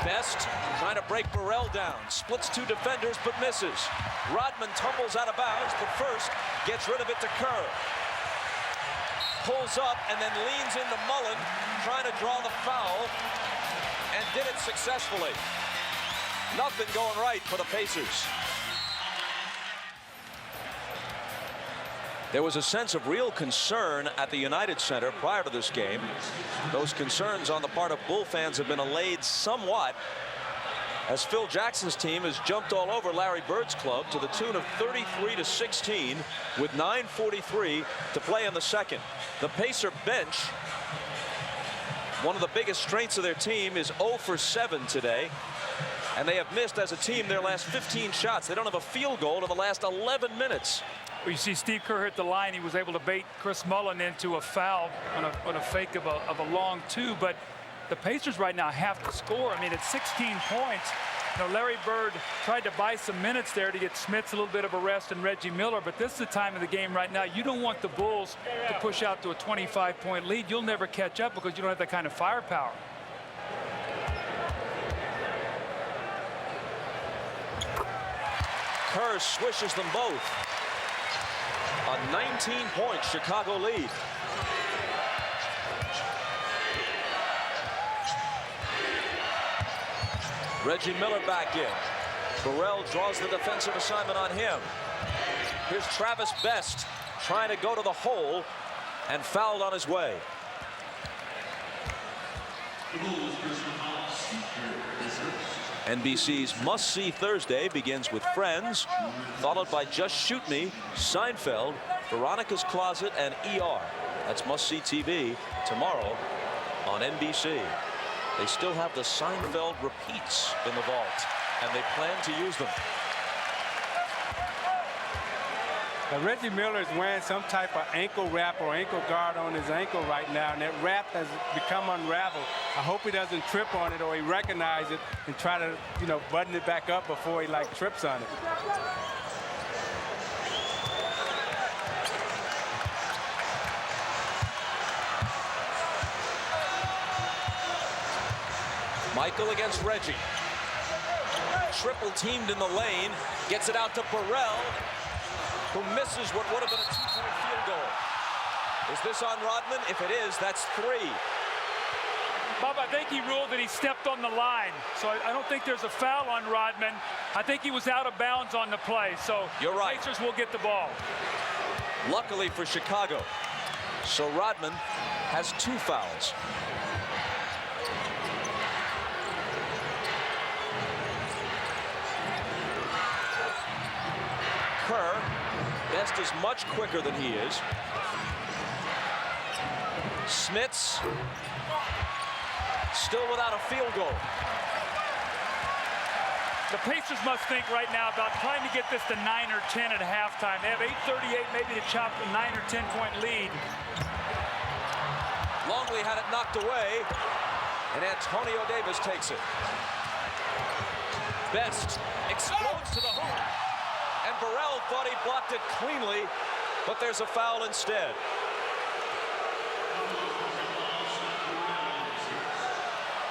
Best trying to break Burrell down. Splits two defenders but misses. Rodman tumbles out of bounds, but first gets rid of it to Kerr. Pulls up and then leans into Mullin, trying to draw the foul, and did it successfully. Nothing going right for the Pacers. There was a sense of real concern at the United Center prior to this game. Those concerns on the part of Bull fans have been allayed somewhat as Phil Jackson's team has jumped all over Larry Bird's club to the tune of 33-16 with 9:43 to play in the second. The Pacer bench, one of the biggest strengths of their team, is 0 for 7 today. And they have missed as a team their last 15 shots. They don't have a field goal in the last 11 minutes. Well, you see Steve Kerr hit the line. He was able to bait Chris Mullin into a foul on a fake of a long two. But the Pacers right now have to score. I mean, it's 16 points. You know, Larry Bird tried to buy some minutes there to get Smits a little bit of a rest and Reggie Miller. But this is the time of the game right now. You don't want the Bulls to push out to a 25-point lead. You'll never catch up because you don't have that kind of firepower. Kerr swishes them both. A 19-point Chicago lead. Reggie Miller back in. Burrell draws the defensive assignment on him. Here's Travis Best trying to go to the hole and fouled on his way. NBC's must-see Thursday begins with Friends, followed by Just Shoot Me, Seinfeld, Veronica's Closet, and ER. That's must-see TV tomorrow on NBC. They still have the Seinfeld repeats in the vault, and they plan to use them. Now, Reggie Miller is wearing some type of ankle wrap or ankle guard on his ankle right now, and that wrap has become unraveled. I hope he doesn't trip on it or he recognizes it and try to, button it back up before he, trips on it. Michael against Reggie. Triple teamed in the lane, gets it out to Burrell, who misses what would have been a two-point field goal. Is this on Rodman? If it is, that's 3. Bob, I think he ruled that he stepped on the line. So I don't think there's a foul on Rodman. I think he was out of bounds on the play. So you're right. Pacers will get the ball. Luckily for Chicago. So Rodman has 2 fouls. Kerr, Best is much quicker than he is. Smits still without a field goal. The Pacers must think right now about trying to get this to 9 or 10 at halftime. They have 8:38 maybe to chop a 9 or 10 point lead. Longley had it knocked away, and Antonio Davis takes it. Best explodes to the hoop, and Burrell thought he blocked it cleanly, but there's a foul instead.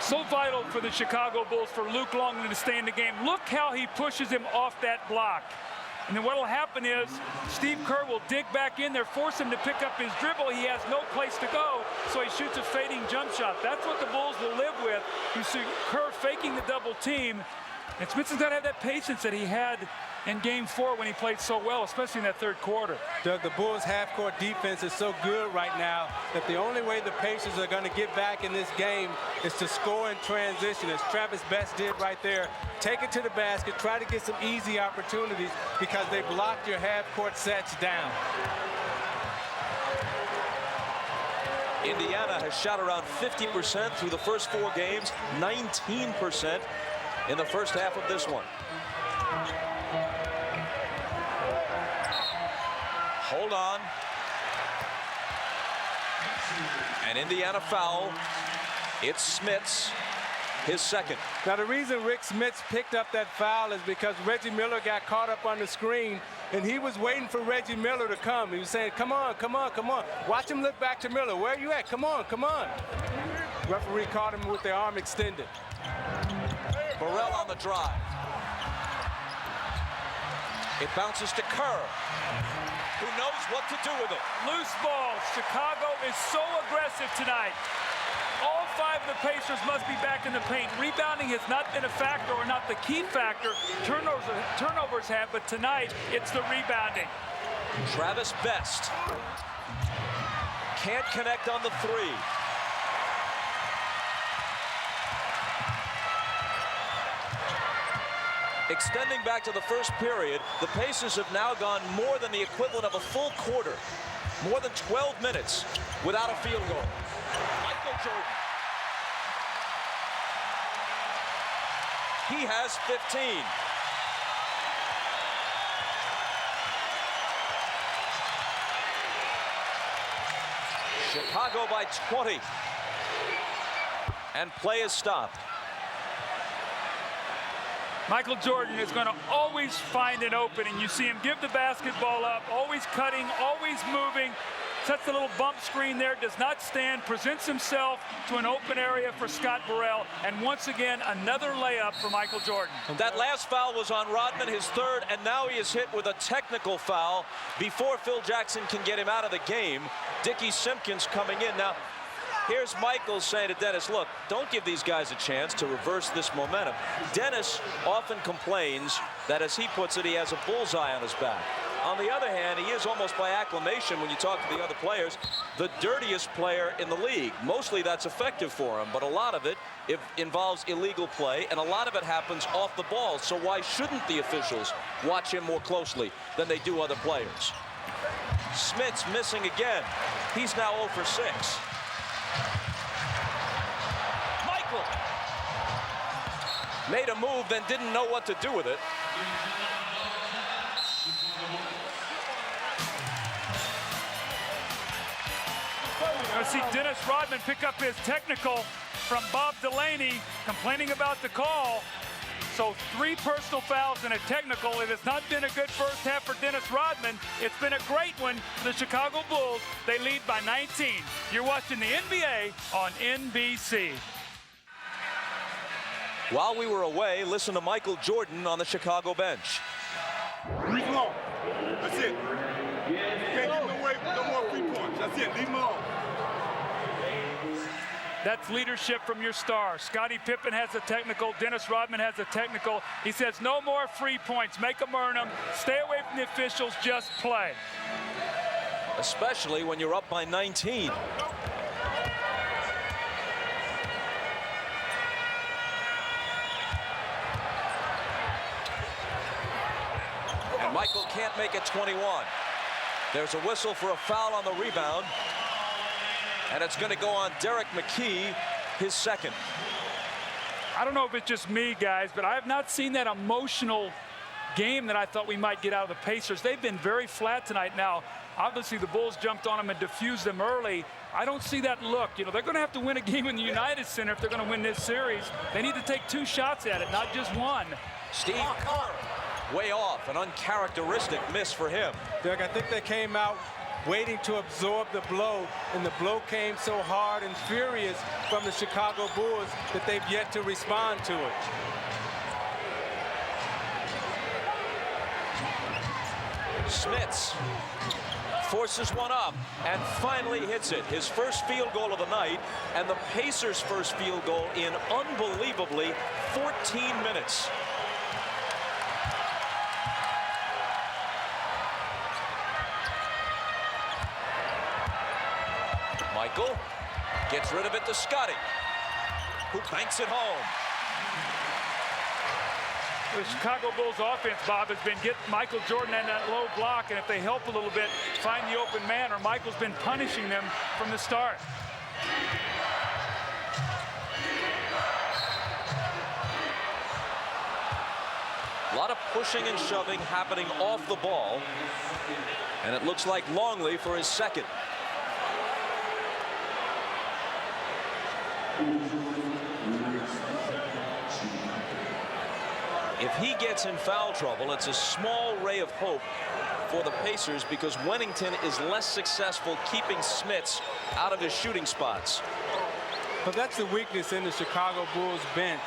So vital for the Chicago Bulls for Luke Longley to stay in the game. Look how he pushes him off that block. And then what will happen is Steve Kerr will dig back in there, force him to pick up his dribble. He has no place to go, so he shoots a fading jump shot. That's what the Bulls will live with. You see Kerr faking the double team. And Smits has got to have that patience that he had in Game 4 when he played so well, especially in that third quarter. Doug, the Bulls' half-court defense is so good right now that the only way the Pacers are going to get back in this game is to score in transition, as Travis Best did right there. Take it to the basket, try to get some easy opportunities because they blocked your half-court sets down. Indiana has shot around 50% through the first 4 games, 19% in the first half of this one. Hold on. An Indiana foul. It's Smits, his second. Now, the reason Rick Smits picked up that foul is because Reggie Miller got caught up on the screen, and he was waiting for Reggie Miller to come. He was saying, come on, come on, come on. Watch him look back to Miller. Where are you at? Come on, come on. Referee caught him with the arm extended. Burrell on the drive. It bounces to Kerr, who knows what to do with it. Loose ball. Chicago is so aggressive tonight. All 5 of the Pacers must be back in the paint. Rebounding has not been a factor, or not the key factor. Turnovers have, but tonight it's the rebounding. Travis Best can't connect on the 3. Extending back to the first period, the Pacers have now gone more than the equivalent of a full quarter, more than 12 minutes without a field goal. Michael Jordan. He has 15. Chicago by 20. And play is stopped. Michael Jordan is going to always find an opening. You see him give the basketball up, always cutting, always moving. Sets a little bump screen there, does not stand, presents himself to an open area for Scott Burrell, and once again, another layup for Michael Jordan. That last foul was on Rodman, his third, and now he is hit with a technical foul before Phil Jackson can get him out of the game. Dickie Simpkins coming in. Now, here's Michael saying to Dennis, look, don't give these guys a chance to reverse this momentum. Dennis often complains that, as he puts it, he has a bullseye on his back. On the other hand, he is almost by acclamation, when you talk to the other players, the dirtiest player in the league. Mostly that's effective for him, but a lot of it involves illegal play, and a lot of it happens off the ball. So why shouldn't the officials watch him more closely than they do other players? Smits missing again. He's now 0 for 6. Michael made a move, then didn't know what to do with it. I see Dennis Rodman pick up his technical from Bob Delaney, complaining about the call. So 3 personal fouls and a technical. It has not been a good first half for Dennis Rodman. It's been a great one for the Chicago Bulls. They lead by 19. You're watching the NBA on NBC. While we were away, listen to Michael Jordan on the Chicago bench. Leave him alone. That's it. You can't get no more free points. That's it. Leave him alone. That's leadership from your star. Scottie Pippen has a technical. Dennis Rodman has a technical. He says no more free points. Make them earn them. Stay away from the officials. Just play. Especially when you're up by 19. And Michael can't make it 21. There's a whistle for a foul on the rebound. And it's going to go on Derek McKee, his second. I don't know if it's just me, guys, but I have not seen that emotional game that I thought we might get out of the Pacers. They've been very flat tonight. Now, obviously, the Bulls jumped on them and diffused them early. I don't see that look. You know, they're going to have to win a game in the United Center if they're going to win this series. They need to take 2 shots at it, not just 1. Steve Kerr, way off, an uncharacteristic miss for him. Doug, I think they came out waiting to absorb the blow, and the blow came so hard and furious from the Chicago Bulls that they've yet to respond to it. Smits forces one up and finally hits it. His first field goal of the night, and the Pacers' first field goal in unbelievably 14 minutes. Michael gets rid of it to Scottie, who banks it home. The Chicago Bulls offense, Bob, has been get Michael Jordan in that low block, and if they help a little bit, find the open man, or Michael's been punishing them from the start. A lot of pushing and shoving happening off the ball, and it looks like Longley for his second. If he gets in foul trouble, it's a small ray of hope for the Pacers because Wennington is less successful keeping Smits out of his shooting spots. But that's the weakness in the Chicago Bulls bench.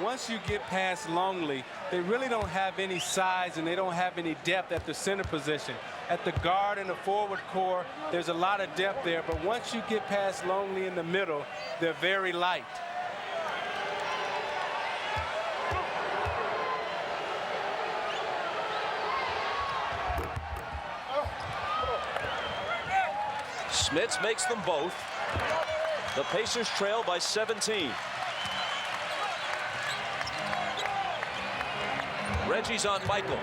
Once you get past Longley, they really don't have any size and they don't have any depth at the center position. At the guard and the forward core, there's a lot of depth there, but once you get past Longley in the middle, they're very light. Smits makes them both. The Pacers trail by 17. Reggie's on Michael.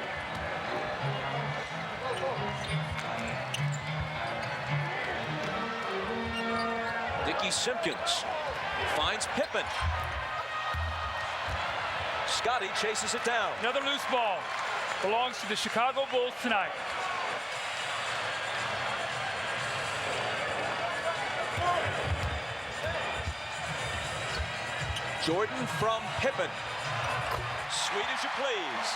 Dickey Simpkins finds Pippen. Scottie chases it down. Another loose ball. Belongs to the Chicago Bulls tonight. Jordan from Pippen. Sweet as you please.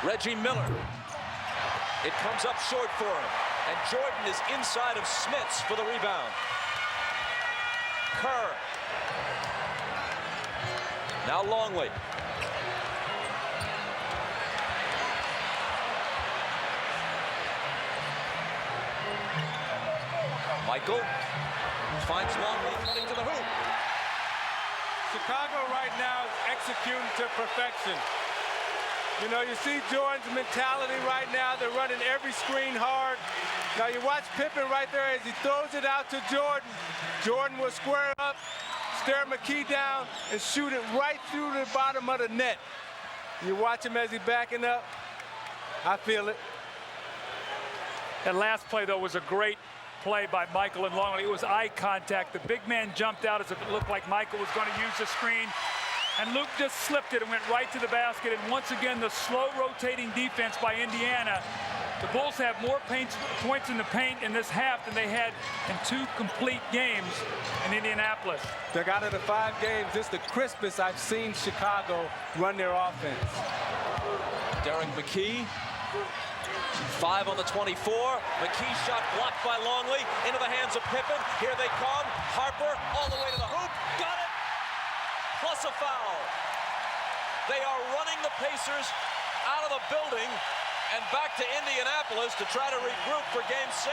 Reggie Miller. It comes up short for him. And Jordan is inside of Smits for the rebound. Kerr. Now Longley. Michael finds Longley cutting to the hoop. Chicago right now is executing to perfection. You know, you see Jordan's mentality right now. They're running every screen hard. Now you watch Pippen right there as he throws it out to Jordan. Jordan will square up, stare McKee down, and shoot it right through the bottom of the net. You watch him as he's backing up. I feel it. That last play, though, was a great play by Michael and Longley. It was eye contact. The big man jumped out as if it looked like Michael was going to use the screen. And Luke just slipped it and went right to the basket. And once again, the slow rotating defense by Indiana. The Bulls have more points in the paint in this half than they had in 2 complete games in Indianapolis. They're out of the 5 games. This is the crispest I've seen Chicago run their offense. Derek McKee. 5 on the 24. McKee shot blocked by Longley. Into the hands of Pippen. Here they come. Harper all the way to the hoop. Got it. Plus a foul. They are running the Pacers out of the building and back to Indianapolis to try to regroup for Game 6.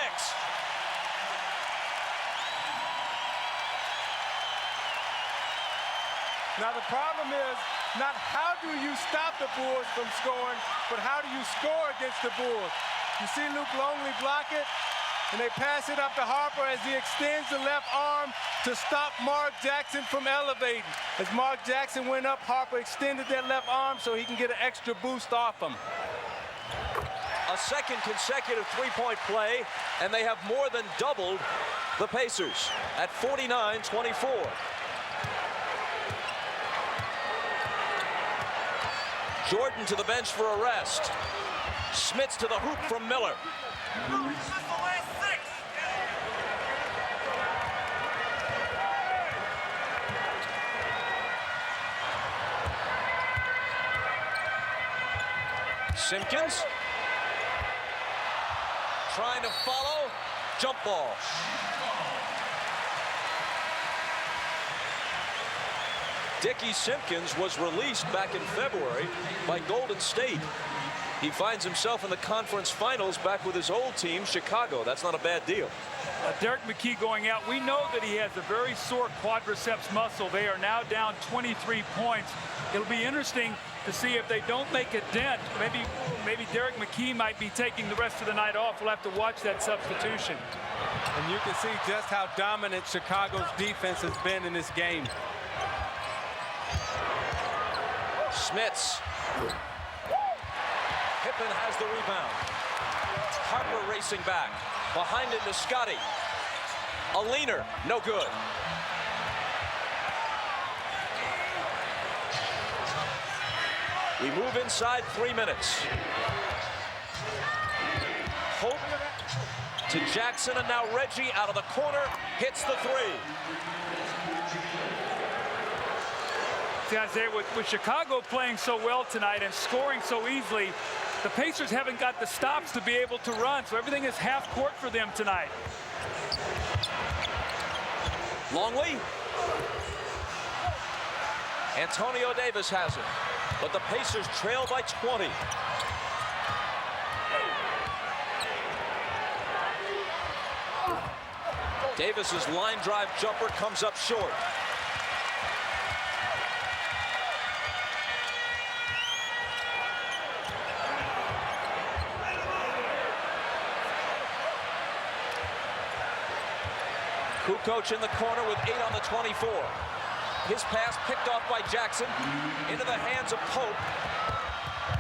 Now the problem is not how do you stop the Bulls from scoring, but how do you score against the Bulls? You see Luke Longley block it, and they pass it up to Harper as he extends the left arm to stop Mark Jackson from elevating. As Mark Jackson went up, Harper extended that left arm so he can get an extra boost off him. A second consecutive three-point play, and they have more than doubled the Pacers at 49-24. Jordan to the bench for a rest. Smits to the hoop from Miller. Simpkins trying to follow. Jump ball. Dickey Simpkins was released back in February by Golden State. He finds himself in the conference finals back with his old team, Chicago. That's not a bad deal. Derek McKee going out. We know that he has a very sore quadriceps muscle. They are now down 23 points. It'll be interesting to see if they don't make a dent. Maybe Derek McKee might be taking the rest of the night off. We'll have to watch that substitution. And you can see just how dominant Chicago's defense has been in this game. Smits. Pippen has the rebound. Harper racing back. Behind him to Scottie. A leaner, no good. We move inside 3 minutes. Hope to Jackson, and now Reggie out of the corner hits the three. See, Isaiah, with Chicago playing so well tonight and scoring so easily, the Pacers haven't got the stops to be able to run, so everything is half court for them tonight. Longley. Antonio Davis has it, but the Pacers trail by 20. Davis's line drive jumper comes up short. Kukoč in the corner with 8 on the 24. His pass picked off by Jackson into the hands of Pope.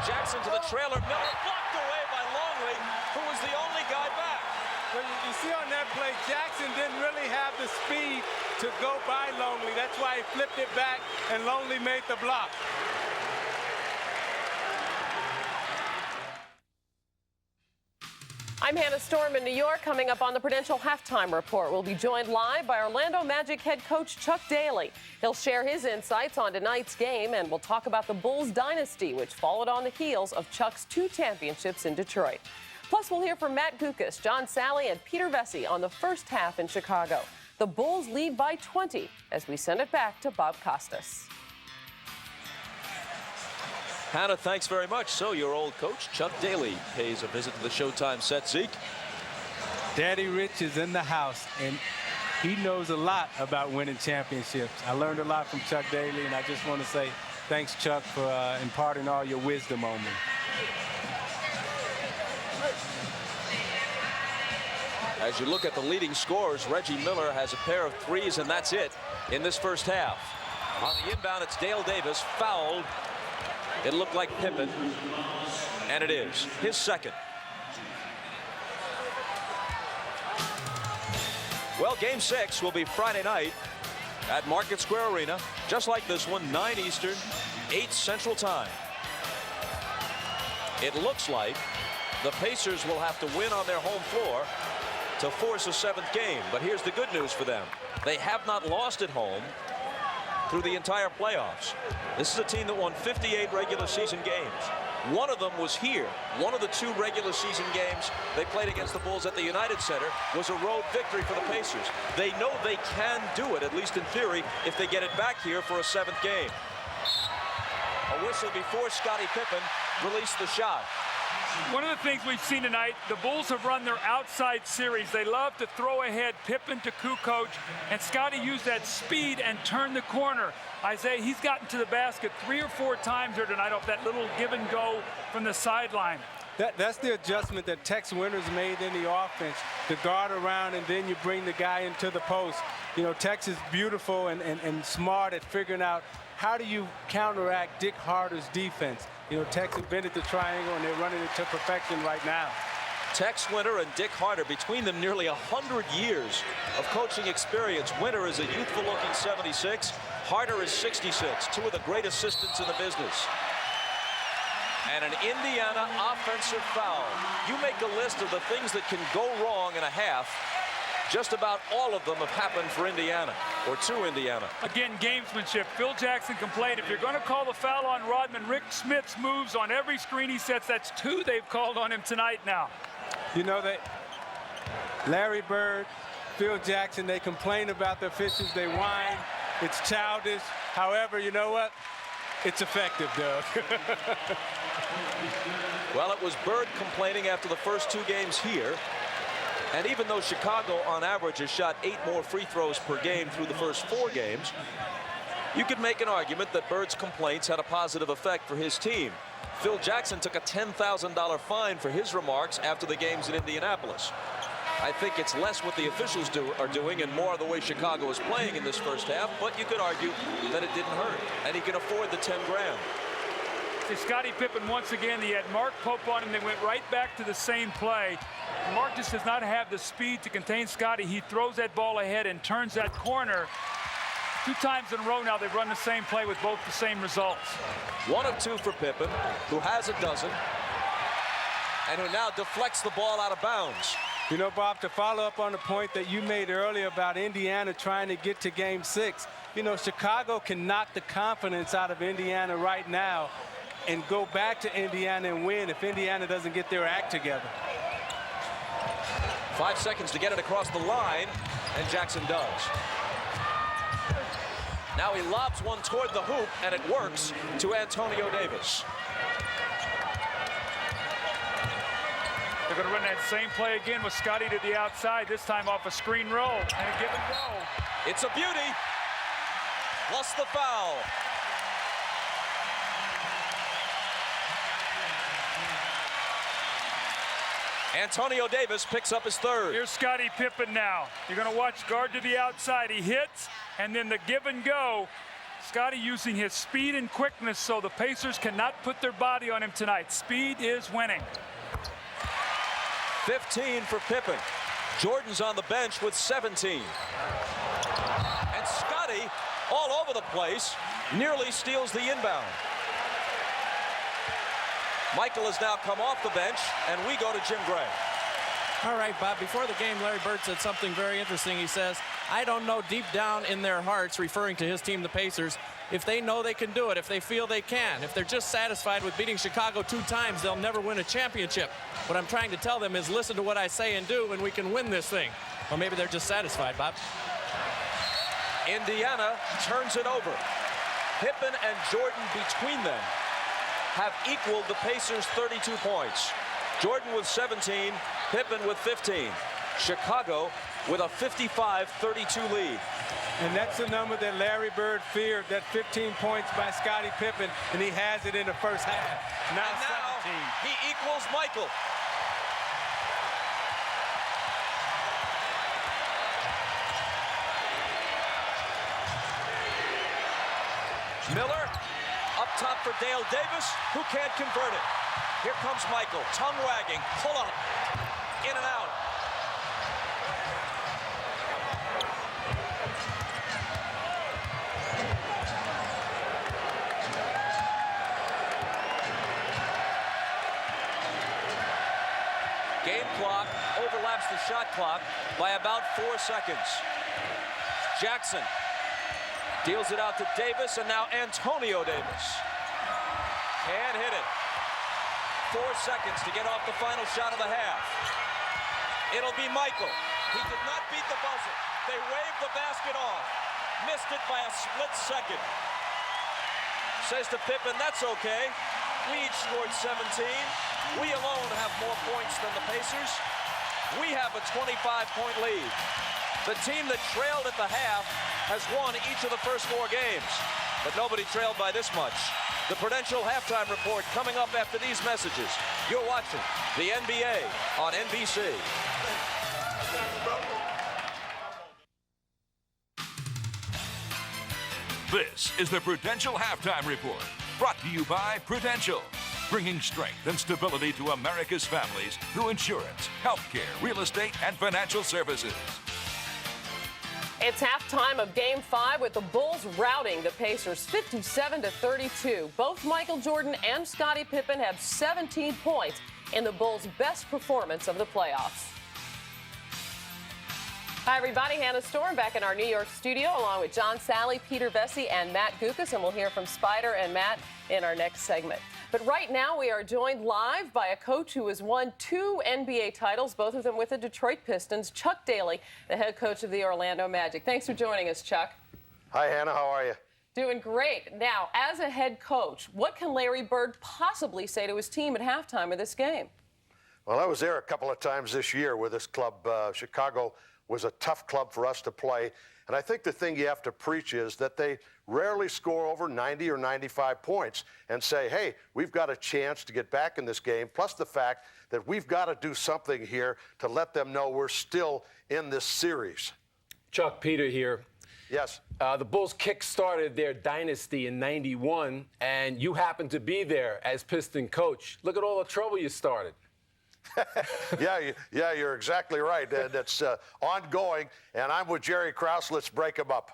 Jackson to the trailer. Miller blocked away by Longley, who was the only guy back. Well, you see on that play, Jackson didn't really have the speed to go by Longley. That's why he flipped it back, and Longley made the block. I'm Hannah Storm in New York. Coming up on the Prudential Halftime Report, we'll be joined live by Orlando Magic head coach Chuck Daly. He'll share his insights on tonight's game, and we'll talk about the Bulls dynasty, which followed on the heels of Chuck's 2 championships in Detroit. Plus, we'll hear from Matt Kukoč, John Sally, and Peter Vecsey on the first half in Chicago. The Bulls lead by 20 as we send it back to Bob Costas. Hannah, thanks very much. So your old coach, Chuck Daly, pays a visit to the Showtime set. Zeke? Daddy Rich is in the house, and he knows a lot about winning championships. I learned a lot from Chuck Daly, and I just want to say thanks, Chuck, for imparting all your wisdom on me. As you look at the leading scorers, Reggie Miller has a pair of threes, and that's it in this first half. On the inbound, it's Dale Davis, fouled. It looked like Pippen, and it is his second. Well, Game 6 will be Friday night at Market Square Arena, just like this one, 9 Eastern, 8 Central Time. It looks like the Pacers will have to win on their home floor to force a 7th game, but here's the good news for them. They have not lost at home through the entire playoffs. This is a team that won 58 regular season games. One of them was here. One of the 2 regular season games they played against the Bulls at the United Center was a road victory for the Pacers. They know they can do it, at least in theory, if they get it back here for a 7th game. A whistle before Scottie Pippen released the shot. One of the things we've seen tonight, the Bulls have run their outside series. They love to throw ahead Pippen to Kukoč, and Scottie used that speed and turned the corner. Isaiah, he's gotten to the basket 3 or 4 times here tonight off that little give and go from the sideline. That's the adjustment that Tex Winters made in the offense, to guard around and then you bring the guy into the post. You know, Tex is beautiful and smart at figuring out how do you counteract Dick Harder's defense. You know, Tex invented the triangle, and they're running it to perfection right now. Tex Winter and Dick Harder, between them nearly 100 years of coaching experience. Winter is a youthful-looking 76. Harder is 66, 2 of the great assistants in the business. And an Indiana offensive foul. You make a list of the things that can go wrong in a half. Just about all of them have happened for Indiana, or to Indiana. Again, gamesmanship. Phil Jackson complained, if you're going to call the foul on Rodman, Rick Smits moves on every screen he sets. That's 2 they've called on him tonight now. You know that Larry Bird, Phil Jackson, they complain about the officials. They whine. It's childish. However, you know what? It's effective, Doug. Well, it was Bird complaining after the first 2 games here. And even though Chicago, on average, has shot 8 more free throws per game through the first 4 games, you could make an argument that Bird's complaints had a positive effect for his team. Phil Jackson took a $10,000 fine for his remarks after the games in Indianapolis. I think it's less what the officials are doing and more the way Chicago is playing in this first half, but you could argue that it didn't hurt, and he can afford the 10 grand. See, Scottie Pippen, once again, he had Mark Pope on him. They went right back to the same play. Mark just does not have the speed to contain Scottie. He throws that ball ahead and turns that corner. 2 times in a row now they've run the same play with both the same results. 1 of 2 for Pippen, who has a dozen, and who now deflects the ball out of bounds. You know, Bob, to follow up on the point that you made earlier about Indiana trying to get to Game 6, you know, Chicago can knock the confidence out of Indiana right now and go back to Indiana and win if Indiana doesn't get their act together. 5 seconds to get it across the line, and Jackson does. Now he lobs one toward the hoop, and it works to Antonio Davis. They're going to run that same play again with Scottie to the outside, this time off a screen roll and a give and go. It's a beauty, plus the foul. Antonio Davis picks up his 3rd. Here's Scottie Pippen now. You're going to watch guard to the outside. He hits, and then the give and go. Scottie using his speed and quickness so the Pacers cannot put their body on him tonight. Speed is winning. 15 for Pippen. Jordan's on the bench with 17. And Scottie, all over the place, nearly steals the inbound. Michael has now come off the bench, and we go to Jim Gray. All right, Bob, before the game, Larry Bird said something very interesting. He says, I don't know deep down in their hearts, referring to his team, the Pacers, if they know they can do it, if they feel they can. If they're just satisfied with beating Chicago 2 times, they'll never win a championship. What I'm trying to tell them is listen to what I say and do, and we can win this thing. Or maybe they're just satisfied, Bob. Indiana turns it over. Pippen and Jordan between them have equaled the Pacers' 32 points. Jordan with 17, Pippen with 15. Chicago with a 55-32 lead. And that's the number that Larry Bird feared, that 15 points by Scottie Pippen, and he has it in the first half. Now 17. He equals Michael. Miller up top for Dale Davis, who can't convert it. Here comes Michael, tongue wagging, pull up, in and out. Game clock overlaps the shot clock by about 4 seconds. Jackson deals it out to Davis, and now Antonio Davis. Can't hit it. 4 seconds to get off the final shot of the half. It'll be Michael. He did not beat the buzzer. They waved the basket off. Missed it by a split second. Says to Pippen, that's okay. We each scored 17. We alone have more points than the Pacers. We have a 25-point lead. The team that trailed at the half has won each of the first 4 games, but nobody trailed by this much. The Prudential Halftime Report coming up after these messages. You're watching the NBA on NBC. This is the Prudential Halftime Report, brought to you by Prudential, bringing strength and stability to America's families through insurance, healthcare, real estate, and financial services. It's halftime of Game 5 with the Bulls routing the Pacers 57-32. Both Michael Jordan and Scottie Pippen have 17 points in the Bulls' best performance of the playoffs. Hi, everybody. Hannah Storm back in our New York studio along with John Sally, Peter Vecsey, and Matt Kukoč, and we'll hear from Spider and Matt in our next segment. But right now we are joined live by a coach who has won 2 NBA titles, both of them with the Detroit Pistons, Chuck Daly, the head coach of the Orlando Magic. Thanks for joining us, Chuck. Hi, Hannah. How are you? Doing great. Now, as a head coach, what can Larry Bird possibly say to his team at halftime of this game? Well, I was there a couple of times this year with this club. Chicago was a tough club for us to play. And I think the thing you have to preach is that they rarely score over 90 or 95 points and say, hey, we've got a chance to get back in this game, plus the fact that we've got to do something here to let them know we're still in this series. Chuck, Peter here. Yes. The Bulls kick-started their dynasty in '91, and you happened to be there as Piston coach. Look at all the trouble you started. Yeah, you're exactly right. And it's ongoing, and I'm with Jerry Krause. Let's break them up.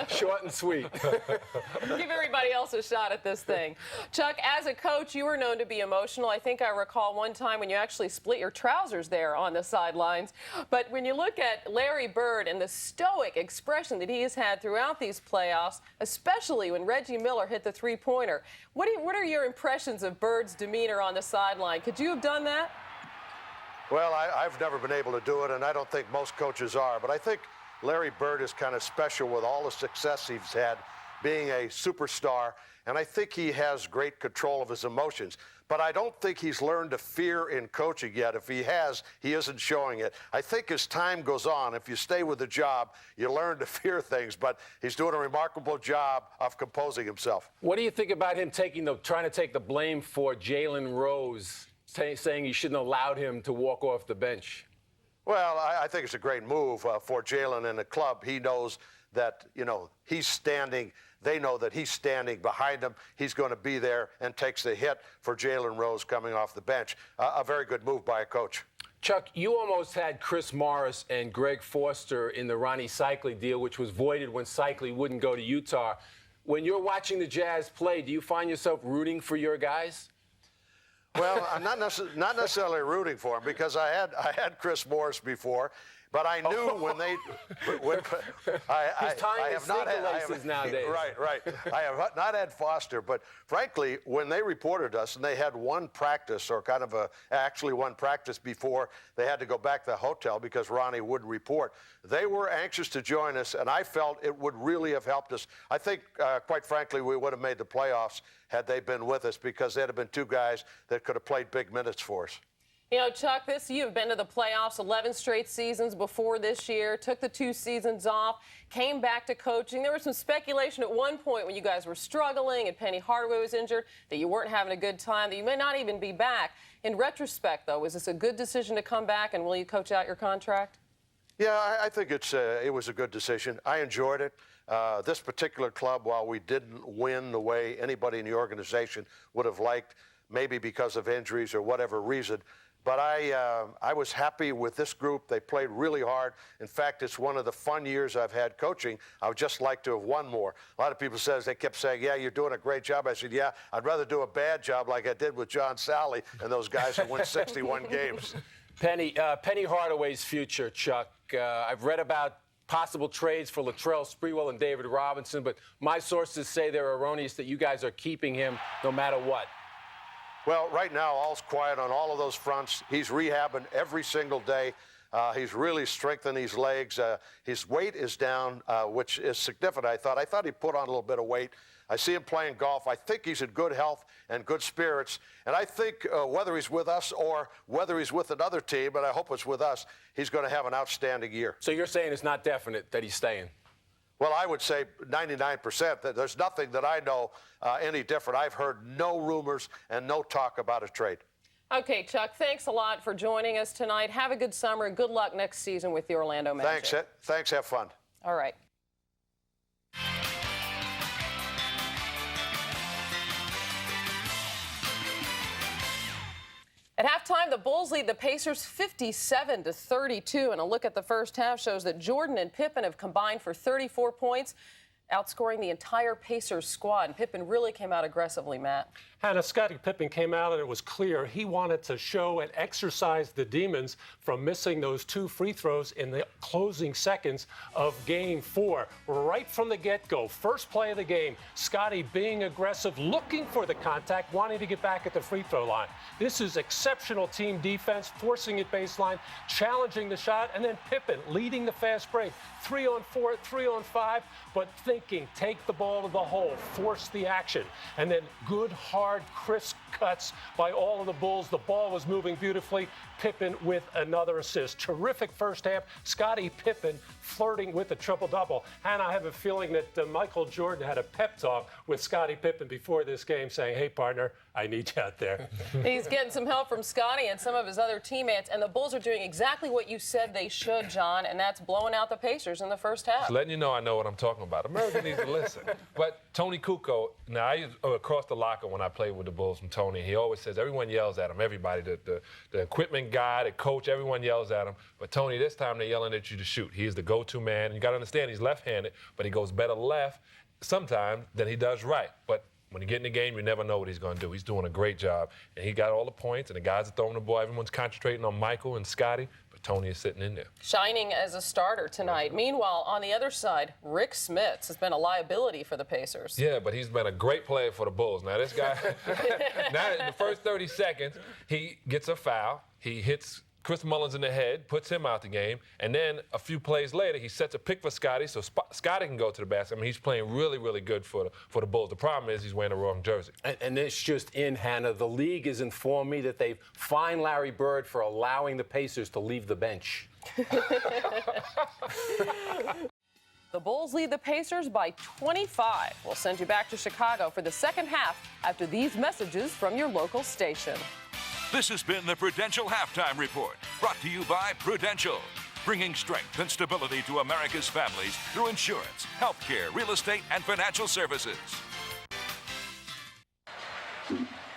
Short and sweet. Give everybody else a shot at this thing. Chuck, as a coach, you were known to be emotional. I think I recall one time when you actually split your trousers there on the sidelines. But when you look at Larry Bird and the stoic expression that he has had throughout these playoffs, especially when Reggie Miller hit the three-pointer, what are your impressions of Bird's demeanor on the sideline? Could you have done that? Well, I've never been able to do it, and I don't think most coaches are. But I think Larry Bird is kind of special with all the success he's had, being a superstar. And I think he has great control of his emotions. But I don't think he's learned to fear in coaching yet. If he has, he isn't showing it. I think as time goes on, if you stay with the job, you learn to fear things. But he's doing a remarkable job of composing himself. What do you think about him trying to take the blame for Jalen Rose, saying you shouldn't have allowed him to walk off the bench? Well, I think it's a great move for Jalen and the club. He knows that, he's standing. They know that he's standing behind them. He's going to be there and takes the hit for Jalen Rose coming off the bench. A very good move by a coach. Chuck, you almost had Chris Morris and Greg Foster in the Ronnie Cycli deal, which was voided when Cycli wouldn't go to Utah. When you're watching the Jazz play, do you find yourself rooting for your guys? Well, I'm not necessarily rooting for him because I had Chris Morris before, but I knew when he's tying his laces nowadays. Right. I have not had Foster, but frankly, when they reported us and they had one practice or actually one practice before they had to go back to the hotel because Ronnie wouldn't report, they were anxious to join us, and I felt it would really have helped us. I think, quite frankly, we would have made the playoffs had they been with us because they'd have been two guys that could have played big minutes for us. Chuck, you've been to the playoffs 11 straight seasons before this year, took the 2 seasons off, came back to coaching. There was some speculation at one point when you guys were struggling and Penny Hardaway was injured that you weren't having a good time, that you may not even be back. In retrospect, though, was this a good decision to come back, and will you coach out your contract? Yeah, I think it was a good decision. I enjoyed it. This particular club, while we didn't win the way anybody in the organization would have liked, maybe because of injuries or whatever reason, but I was happy with this group. They played really hard. In fact, it's one of the fun years I've had coaching. I would just like to have won more. A lot of people they kept saying, yeah, you're doing a great job. I said, yeah, I'd rather do a bad job like I did with John Sally and those guys who won 61 games. Penny Hardaway's future, Chuck. I've read about possible trades for Latrell Sprewell and David Robinson, but my sources say they're erroneous that you guys are keeping him no matter what. Well, right now, all's quiet on all of those fronts. He's rehabbing every single day. He's really strengthened his legs. His weight is down, which is significant, I thought. I thought he put on a little bit of weight. I see him playing golf. I think he's in good health and good spirits. And I think whether he's with us or whether he's with another team, but I hope it's with us, he's going to have an outstanding year. So you're saying it's not definite that he's staying? Well, I would say 99%. That there's nothing that I know any different. I've heard no rumors and no talk about a trade. Okay, Chuck, thanks a lot for joining us tonight. Have a good summer and good luck next season with the Orlando Magic. Thanks. Have fun. All right. At halftime, the Bulls lead the Pacers 57-32, and a look at the first half shows that Jordan and Pippen have combined for 34 points, outscoring the entire Pacers squad. And Pippen really came out aggressively, Matt. Hannah, Scottie Pippen came out and it was clear he wanted to show and exercise the demons from missing those 2 free throws in the closing seconds of Game 4. Right from the get-go, first play of the game, Scottie being aggressive, looking for the contact, wanting to get back at the free throw line. This is exceptional team defense, forcing it baseline, challenging the shot, and then Pippen leading the fast break. 3-on-4, 3-on-5, but thinking, take the ball to the hole, force the action, and then good, hard, crisp cuts by all of the Bulls. The ball was moving beautifully. Pippen with another assist. Terrific first half. Scottie Pippen flirting with a triple-double. And I have a feeling that Michael Jordan had a pep talk with Scottie Pippen before this game saying, hey, partner, I need you out there. He's getting some help from Scottie and some of his other teammates, and the Bulls are doing exactly what you said they should, John, and that's blowing out the Pacers in the first half. Just letting you know I know what I'm talking about. America needs to listen. But Tony Kukoč, now I used across the locker when I played with the Bulls from Tony, he always says everyone yells at him, everybody, the equipment guy, the coach, everyone yells at him. But Tony, this time they're yelling at you to shoot. He's the go-to man. And you got to understand he's left-handed, but he goes better left sometimes than he does right. But when you get in the game, you never know what he's going to do. He's doing a great job. And he got all the points, and the guys are throwing the ball. Everyone's concentrating on Michael and Scottie, but Tony is sitting in there. Shining as a starter tonight. Meanwhile, on the other side, Rick Smits has been a liability for the Pacers. Yeah, but he's been a great player for the Bulls. Now, this guy, now in the first 30 seconds, he gets a foul. He hits Chris Mullins in the head, puts him out the game, and then a few plays later, he sets a pick for Scottie, so Scottie can go to the basket. I mean, he's playing really, really good for the Bulls. The problem is he's wearing the wrong jersey. And it's just in, Hannah. The league has informed me that they've fined Larry Bird for allowing the Pacers to leave the bench. The Bulls lead the Pacers by 25. We'll send you back to Chicago for the second half after these messages from your local station. This has been the Prudential Halftime Report, brought to you by Prudential, bringing strength and stability to America's families through insurance, healthcare, real estate, and financial services.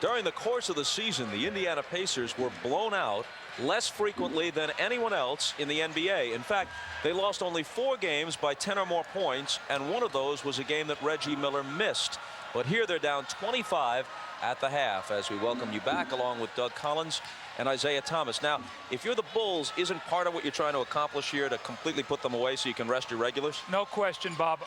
During the course of the season, the Indiana Pacers were blown out less frequently than anyone else in the NBA. In fact, they lost only 4 games by 10 or more points, and one of those was a game that Reggie Miller missed. But here they're down 25 at the half as we welcome you back along with Doug Collins and Isaiah Thomas. Now, if you're the Bulls, isn't part of what you're trying to accomplish here to completely put them away so you can rest your regulars? No question, Bob.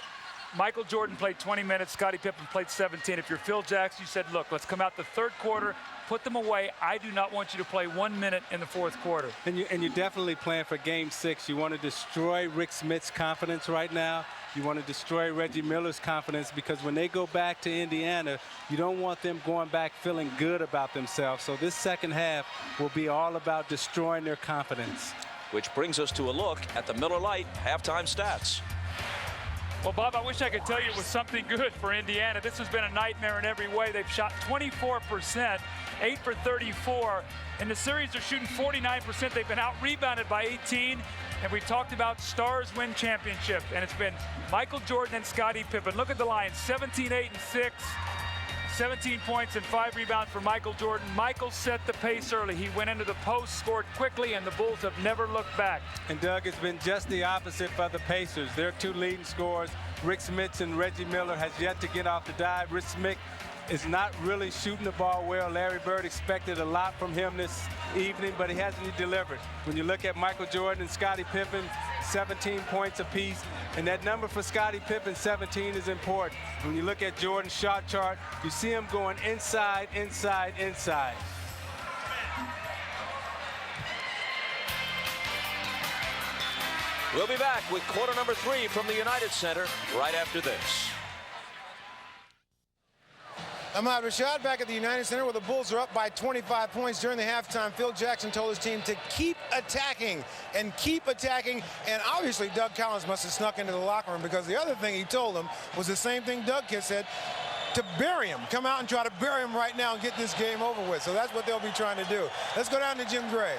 Michael Jordan played 20 minutes. Scottie Pippen played 17. If you're Phil Jackson, you said, look, let's come out the third quarter, put them away. I do not want you to play 1 minute in the fourth quarter. And you definitely plan for Game 6. You want to destroy Rick Smits' confidence right now. You want to destroy Reggie Miller's confidence, because when they go back to Indiana, you don't want them going back feeling good about themselves. So this second half will be all about destroying their confidence. Which brings us to a look at the Miller Lite halftime stats. Well, Bob, I wish I could tell you it was something good for Indiana. This has been a nightmare in every way. They've shot 24%, 8 for 34. In the series, they're shooting 49%. They've been out-rebounded by 18. And we talked about Stars win championship. And it's been Michael Jordan and Scottie Pippen. Look at the line, 17, 8, and 6. 17 points and 5 rebounds for Michael Jordan. Michael set the pace early. He went into the post, scored quickly, and the Bulls have never looked back. And Doug, it's been just the opposite for the Pacers. Their 2 leading scorers, Rick Smits and Reggie Miller, has yet to get off the dive. Rick Smits is not really shooting the ball well. Larry Bird expected a lot from him this evening, but he hasn't delivered. When you look at Michael Jordan and Scottie Pippen, 17 points apiece, and that number for Scottie Pippen, 17, is important. When you look at Jordan's shot chart, you see him going inside, inside, inside. We'll be back with quarter number 3 from the United Center right after this. I'm Rashad back at the United Center where the Bulls are up by 25 points during the halftime. Phil Jackson told his team to keep attacking and keep attacking. And obviously Doug Collins must have snuck into the locker room, because the other thing he told them was the same thing Doug Kidd said, to bury him. Come out and try to bury him right now and get this game over with. So that's what they'll be trying to do. Let's go down to Jim Gray.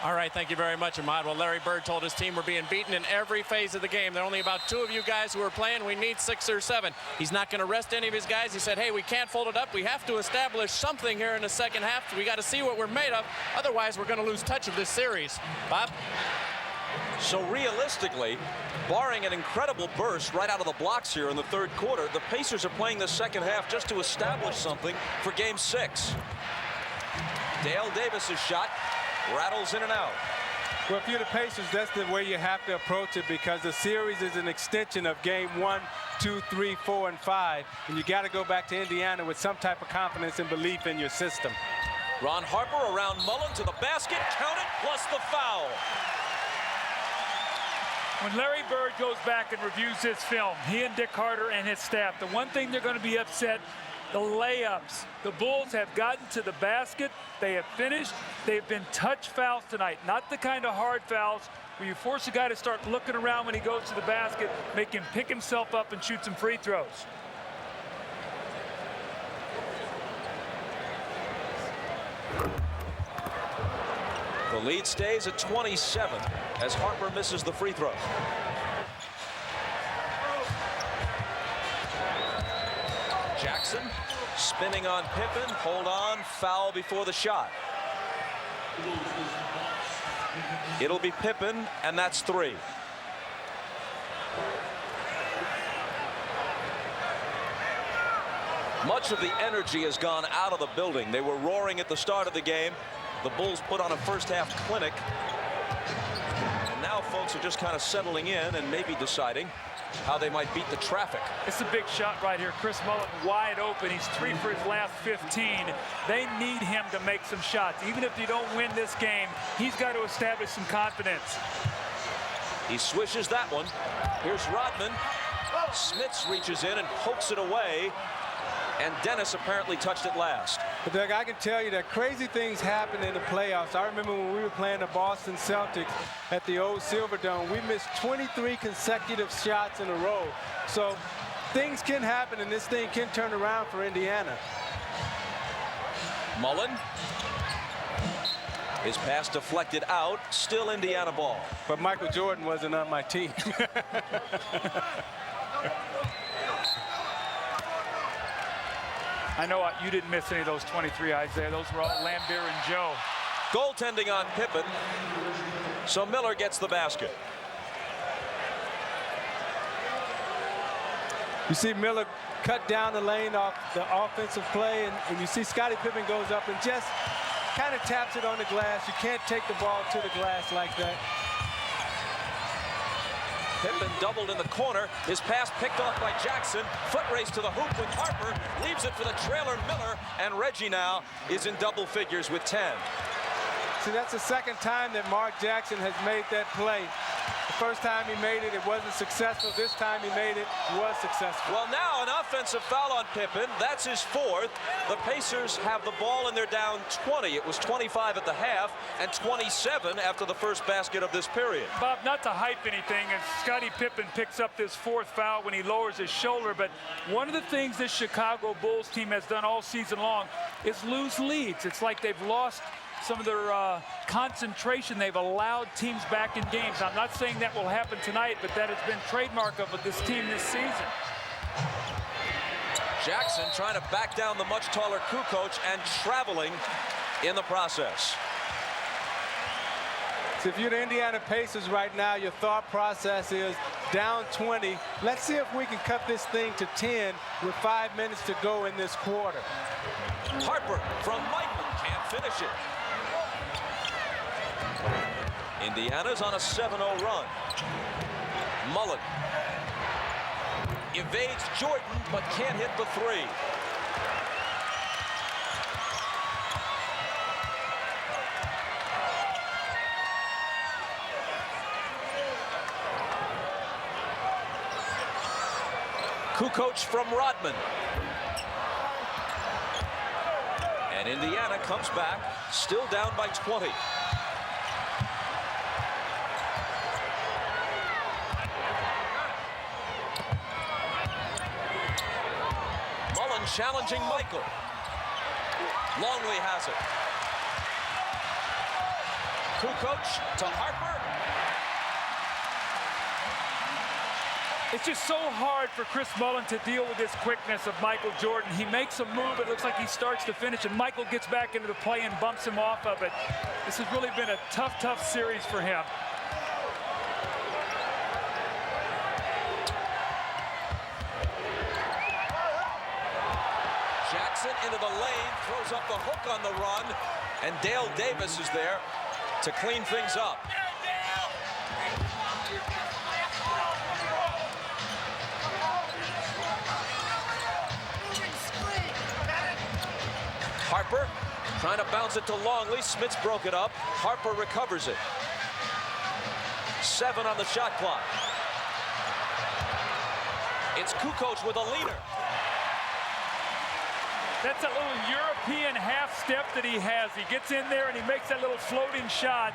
All right, thank you very much, Ahmad. Well, Larry Bird told his team we're being beaten in every phase of the game. There are only about 2 of you guys who are playing. We need 6 or 7. He's not going to rest any of his guys. He said, hey, we can't fold it up. We have to establish something here in the second half. We got to see what we're made of. Otherwise, we're going to lose touch of this series. Bob? So realistically, barring an incredible burst right out of the blocks here in the third quarter, the Pacers are playing the second half just to establish something for Game 6. Dale Davis's shot rattles in and out. Well, if you're the Pacers, that's the way you have to approach it, because the series is an extension of Game 1, 2, 3, 4, and 5. And you got to go back to Indiana with some type of confidence and belief in your system. Ron Harper around Mullin to the basket, count it, plus the foul. When Larry Bird goes back and reviews his film, he and Dick Carter and his staff, the one thing they're going to be upset, the layups. The Bulls have gotten to the basket. They have finished. They've been touch fouls tonight, not the kind of hard fouls where you force a guy to start looking around when he goes to the basket, make him pick himself up and shoot some free throws. The lead stays at 27 as Harper misses the free throw. Jackson spinning on Pippen, hold on, foul before the shot. It'll be Pippen, and that's 3. Much of the energy has gone out of the building. They were roaring at the start of the game. The Bulls put on a first-half clinic. And now folks are just kind of settling in and maybe deciding how they might beat the traffic. It's a big shot right here. Chris Mullin wide open. He's 3 for his last 15. They need him to make some shots. Even if you don't win this game, he's got to establish some confidence. He swishes that one. Here's Rodman. Smits reaches in and pokes it away. And Dennis apparently touched it last. But Doug, I can tell you that crazy things happen in the playoffs. I remember when we were playing the Boston Celtics at the old Silverdome, we missed 23 consecutive shots in a row. So things can happen, and this thing can turn around for Indiana. Mullin. His pass deflected out. Still Indiana ball. But Michael Jordan wasn't on my team. I know what, you didn't miss any of those 23, Isaiah. Those were all Lambeer and Joe. Goaltending on Pippen. So Miller gets the basket. You see Miller cut down the lane off the offensive play, and you see Scottie Pippen goes up and just kind of taps it on the glass. You can't take the ball to the glass like that. Pippen doubled in the corner. His pass picked off by Jackson. Foot race to the hoop with Harper. Leaves it for the trailer Miller. And Reggie now is in double figures with 10. See, that's the second time that Mark Jackson has made that play. The first time he made it, it wasn't successful. This time he made it, it was successful. Well, now an offensive foul on Pippen. That's his 4th. The Pacers have the ball and they're down 20. It was 25 at the half and 27 after the first basket of this period. Bob, not to hype anything, as Scottie Pippen picks up this 4th foul when he lowers his shoulder, but one of the things this Chicago Bulls team has done all season long is lose leads. It's like they've lost some of their concentration. They've allowed teams back in games. I'm not saying that will happen tonight, but that has been trademark of this team this season. Jackson trying to back down the much taller Kukoč and traveling in the process. So if you're the Indiana Pacers right now, your thought process is down 20. Let's see if we can cut this thing to 10 with 5 minutes to go in this quarter. Harper from Michael can't finish it. Indiana's on a 7-0 run. Mullin evades Jordan, but can't hit the 3. Kukoč from Rodman. And Indiana comes back, still down by 20. Mullin challenging Michael. Longley has it. Kukoč to Harper. It's just so hard for Chris Mullin to deal with this quickness of Michael Jordan. He makes a move, it looks like he starts to finish, and Michael gets back into the play and bumps him off of it. This has really been a tough, tough series for him. into the lane, throws up the hook on the run, and Dale Davis is there to clean things up. Harper trying to bounce it to Longley. Smits broke it up. Harper recovers it. 7 on the shot clock. It's Kukoč with a leaner. That's a little European half step that he has. He gets in there and he makes that little floating shot.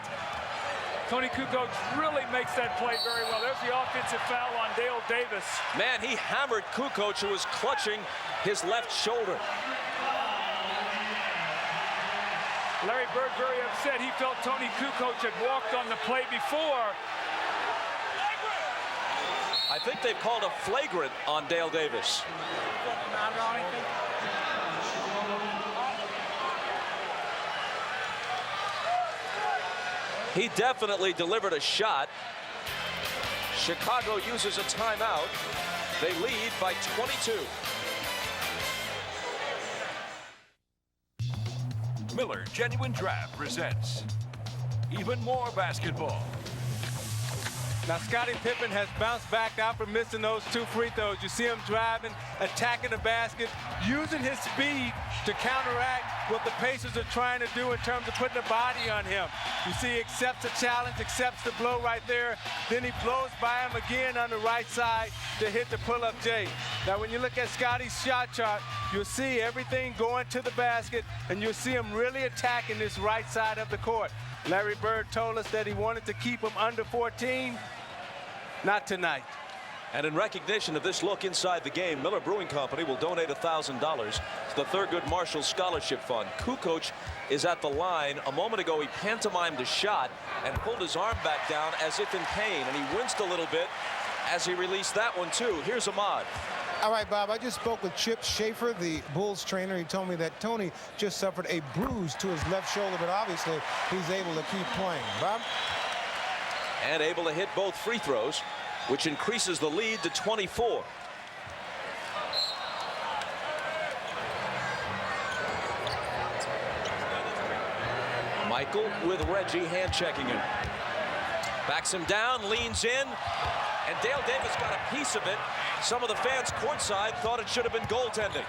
Tony Kukoč really makes that play very well. There's the offensive foul on Dale Davis. Man, he hammered Kukoč, who was clutching his left shoulder. Larry Bird very upset. He felt Tony Kukoč had walked on the play before. I think they've called a flagrant on Dale Davis. He definitely delivered a shot. Chicago uses a timeout. They lead by 22. Miller Genuine Draft presents even more basketball. Now, Scottie Pippen has bounced back after missing those 2 free throws. You see him driving, attacking the basket, using his speed to counteract what the Pacers are trying to do in terms of putting a body on him. You see he accepts the challenge, accepts the blow right there. Then he blows by him again on the right side to hit the pull-up J. Now, when you look at Scottie's shot chart, you'll see everything going to the basket, and you'll see him really attacking this right side of the court. Larry Bird told us that he wanted to keep him under 14. Not tonight. And in recognition of this look inside the game, Miller Brewing Company will donate $1,000 to the Thurgood Marshall Scholarship Fund. Kukoč is at the line. A moment ago, he pantomimed a shot and pulled his arm back down as if in pain, and he winced a little bit as he released that one, too. Here's Ahmad. All right, Bob, I just spoke with Chip Schaefer, the Bulls trainer. He told me that Tony just suffered a bruise to his left shoulder, but obviously he's able to keep playing. Bob? And able to hit both free throws, which increases the lead to 24. Michael with Reggie hand-checking him. Backs him down, leans in, and Dale Davis got a piece of it. Some of the fans courtside thought it should have been goaltending.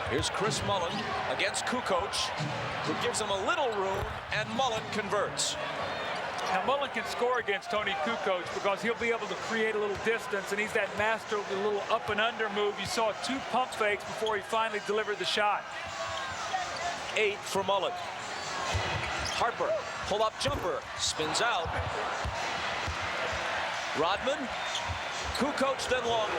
Here's Chris Mullin against Kukoč, who gives him a little room, and Mullin converts. Now, Mullin can score against Tony Kukoč because he'll be able to create a little distance, and he's that master of the little up and under move. You saw 2 pump fakes before he finally delivered the shot. 8 for Mullin. Harper, pull-up jumper, spins out. Rodman, Kukoč, then Longley.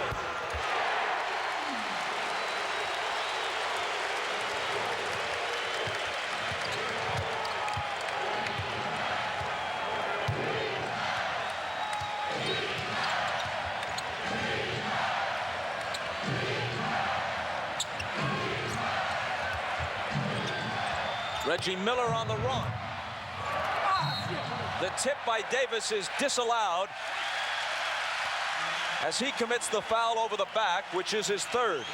Reggie Miller on the run. The tip by Davis is disallowed as he commits the foul over the back, which is his 3rd.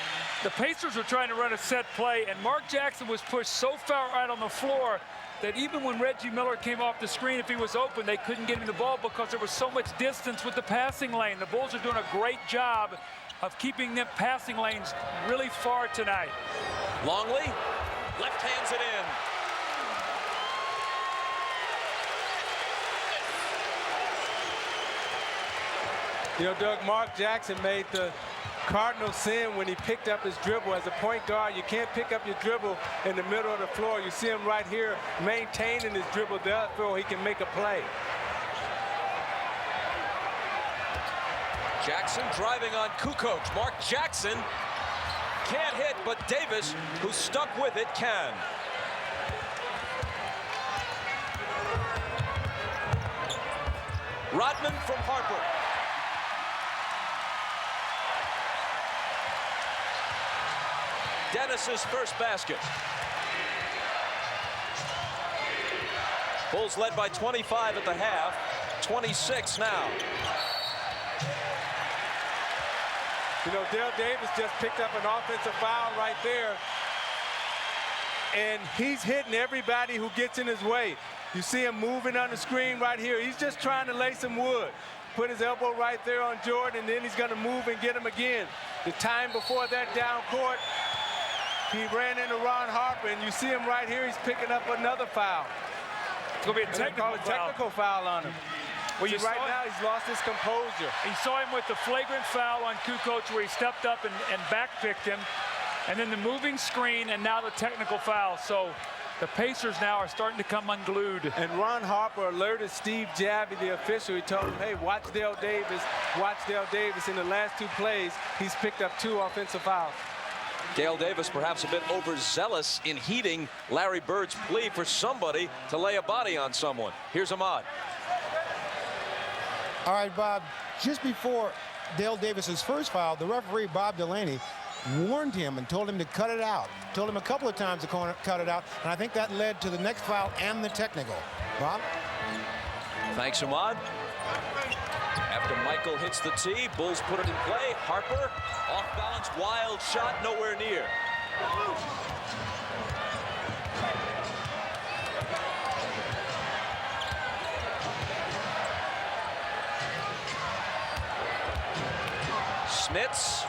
The Pacers were trying to run a set play, and Mark Jackson was pushed so far out on the floor that even when Reggie Miller came off the screen, if he was open, they couldn't get him the ball because there was so much distance with the passing lane. The Bulls are doing a great job of keeping them passing lanes really far tonight. Longley, left hands it in. You know, Doug, Mark Jackson made the cardinal sin when he picked up his dribble. As a point guard, you can't pick up your dribble in the middle of the floor. You see him right here maintaining his dribble there so he can make a play. Jackson driving on Kukoč. Mark Jackson can't hit, but Davis, who's stuck with it, can. Rodman from Harper. Dennis's first basket. Bulls led by 25 at the half, 26 now. You know, Dale Davis just picked up an offensive foul right there. And he's hitting everybody who gets in his way. You see him moving on the screen right here. He's just trying to lay some wood. Put his elbow right there on Jordan, and then he's going to move and get him again. The time before that down court, he ran into Ron Harper, and you see him right here. He's picking up another foul. It's going to be a technical foul on him. Well, right now, he's lost his composure. You saw him with the flagrant foul on Kukoč where he stepped up and back-picked him. And then the moving screen, and now the technical foul. So the Pacers now are starting to come unglued. And Ron Harper alerted Steve Javie, the official. He told him, hey, watch Dale Davis. Watch Dale Davis. In the last 2 plays, he's picked up 2 offensive fouls. Dale Davis perhaps a bit overzealous in heeding Larry Bird's plea for somebody to lay a body on someone. Here's Ahmad. All right, Bob, just before Dale Davis's first foul, the referee, Bob Delaney, warned him and told him to cut it out. Told him a couple of times to cut it out, and I think that led to the next foul and the technical. Bob? Thanks, Ahmad. After Michael hits the tee, Bulls put it in play. Harper, off balance, wild shot, nowhere near. Smits.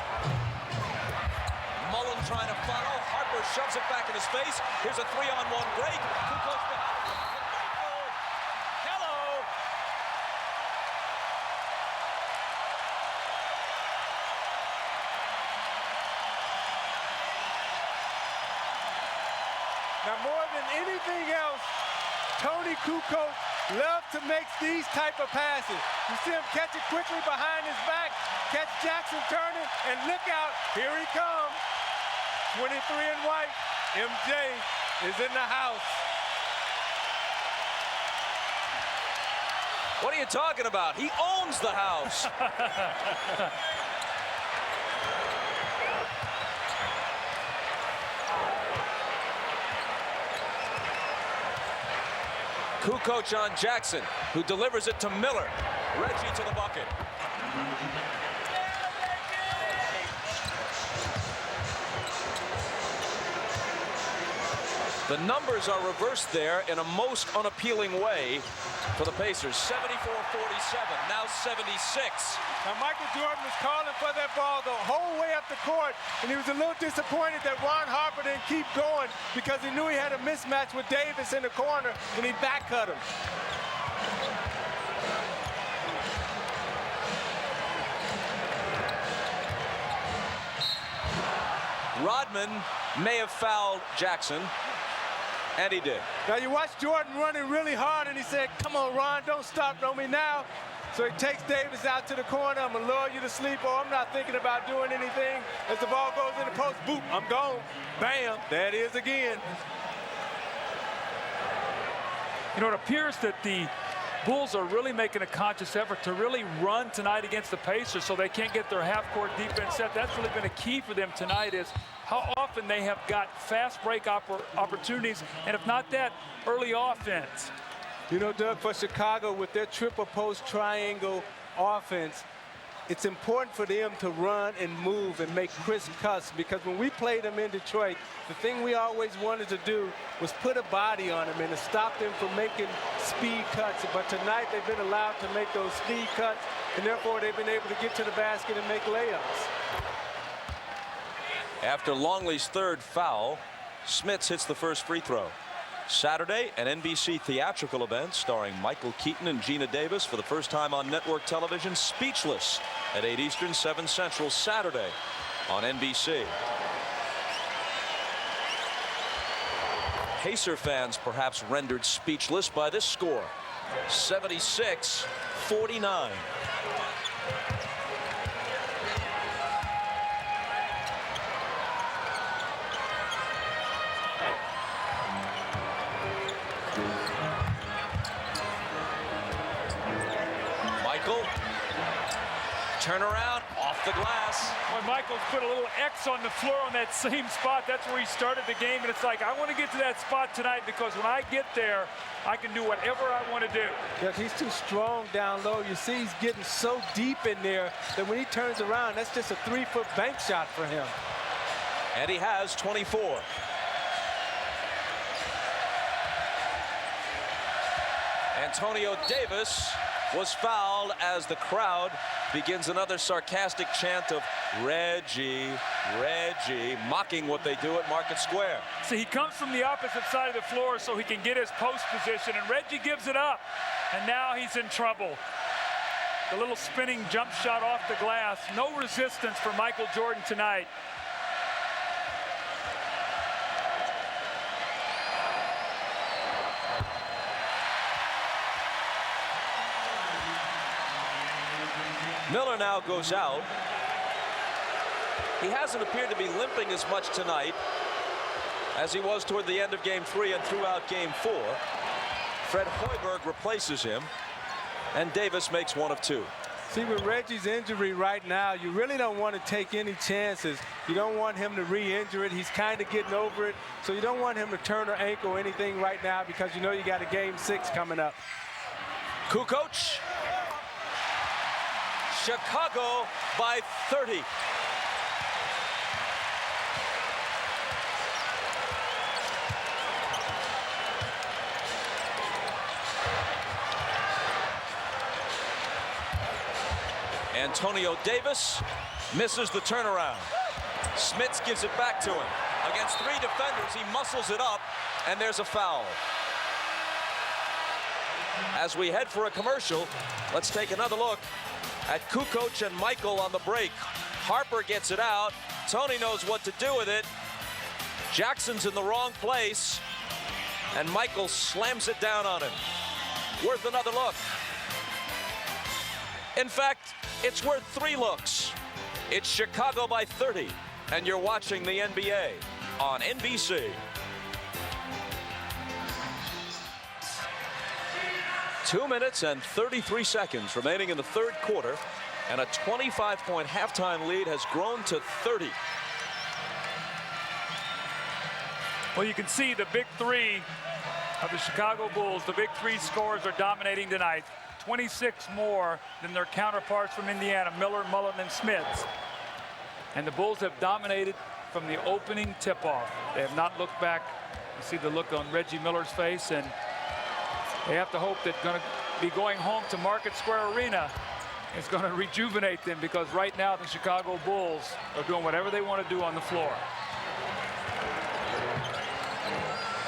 Mullin trying to follow. Harper shoves it back in his face. Here's a 3-on-1 break. Kukoč behind. Hello. Now, more than anything else, Tony Kukoč loves to make these type of passes. You see him catch it quickly behind his back, catch Jackson turning, and look out, here he comes. 23 in white, MJ is in the house. What are you talking about? He owns the house. Kukoč on Jackson, who delivers it to Miller. Reggie to the bucket. The numbers are reversed there in a most unappealing way for the Pacers. 74-47, now 76. Now Michael Jordan was calling for that ball the whole way up the court, and he was a little disappointed that Ron Harper didn't keep going because he knew he had a mismatch with Davis in the corner, and he back cut him. Rodman may have fouled Jackson, and he did. Now you watch Jordan running really hard, and he said, come on, Ron, don't stop on me now. So he takes Davis out to the corner. I'm going to lure you to sleep, or I'm not thinking about doing anything. As the ball goes in the post, boop, I'm gone. Bam, there it is again. You know, it appears that the Bulls are really making a conscious effort to really run tonight against the Pacers so they can't get their half-court defense set. That's really been a key for them tonight, is how often they have got fast break opportunities, and if not that, early offense. You know, Doug, for Chicago, with their triple post triangle offense, it's important for them to run and move and make crisp cuts, because when we played them in Detroit, the thing we always wanted to do was put a body on them and to stop them from making speed cuts. But tonight they've been allowed to make those speed cuts, and therefore they've been able to get to the basket and make layups. After Longley's third foul, Smits hits the first free throw. Saturday, an NBC theatrical event starring Michael Keaton and Gina Davis for the first time on network television. Speechless at 8 Eastern, 7 Central, Saturday on NBC. Pacer fans perhaps rendered speechless by this score, 76-49. Turnaround off the glass. When Michael's put a little X on the floor on that same spot, that's where he started the game. And it's like, I want to get to that spot tonight because when I get there, I can do whatever I want to do. Yes, he's too strong down low. You see he's getting so deep in there that when he turns around, that's just a 3-foot bank shot for him. And he has 24. Antonio Davis was fouled as the crowd begins another sarcastic chant of Reggie, Reggie, mocking what they do at Market Square. See, he comes from the opposite side of the floor so he can get his post position, and Reggie gives it up, and now he's in trouble. The little spinning jump shot off the glass. No resistance for Michael Jordan tonight. Miller now goes out. He hasn't appeared to be limping as much tonight as he was toward the end of Game 3 and throughout Game 4. Fred Hoiberg replaces him, and Davis makes one of two. See, with Reggie's injury right now, you really don't want to take any chances. You don't want him to re-injure it. He's kind of getting over it. So you don't want him to turn or ankle or anything right now because you know you got a Game 6 coming up. Kukoč. Chicago by 30. Antonio Davis misses the turnaround. Smits gives it back to him. Against 3 defenders, he muscles it up, and there's a foul. As we head for a commercial, let's take another look at Kukoč and Michael on the break. Harper gets it out. Tony knows what to do with it. Jackson's in the wrong place, and Michael slams it down on him. Worth another look. In fact, it's worth 3 looks. It's Chicago by 30, and you're watching the NBA on NBC. 2 minutes and 33 seconds remaining in the third quarter, and a 25-point halftime lead has grown to 30. Well, you can see the big 3 of the Chicago Bulls. The big 3 scorers are dominating tonight. 26 more than their counterparts from Indiana, Miller, Mullin, and Smits. And the Bulls have dominated from the opening tip-off. They have not looked back. You see the look on Reggie Miller's face, and they have to hope that going to be going home to Market Square Arena is going to rejuvenate them, because right now the Chicago Bulls are doing whatever they want to do on the floor.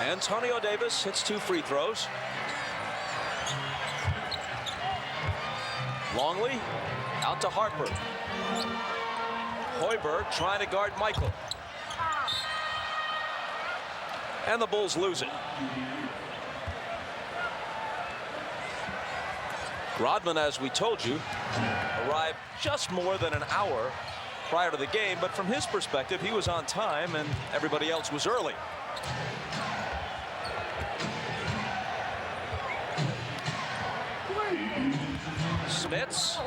Antonio Davis hits 2 free throws. Longley out to Harper. Hoiberg trying to guard Michael. And the Bulls lose it. Rodman, as we told you, arrived just more than an hour prior to the game, but from his perspective, he was on time and everybody else was early. Smits.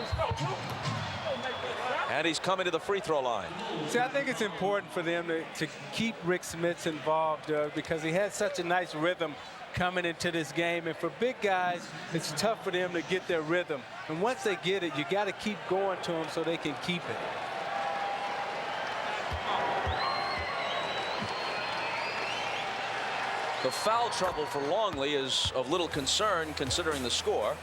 And he's coming to the free throw line. See, I think it's important for them to keep Rick Smits involved because he had such a nice rhythm coming into this game. And for big guys, it's tough for them to get their rhythm. And once they get it, you got to keep going to them so they can keep it. The foul trouble for Longley is of little concern considering the score.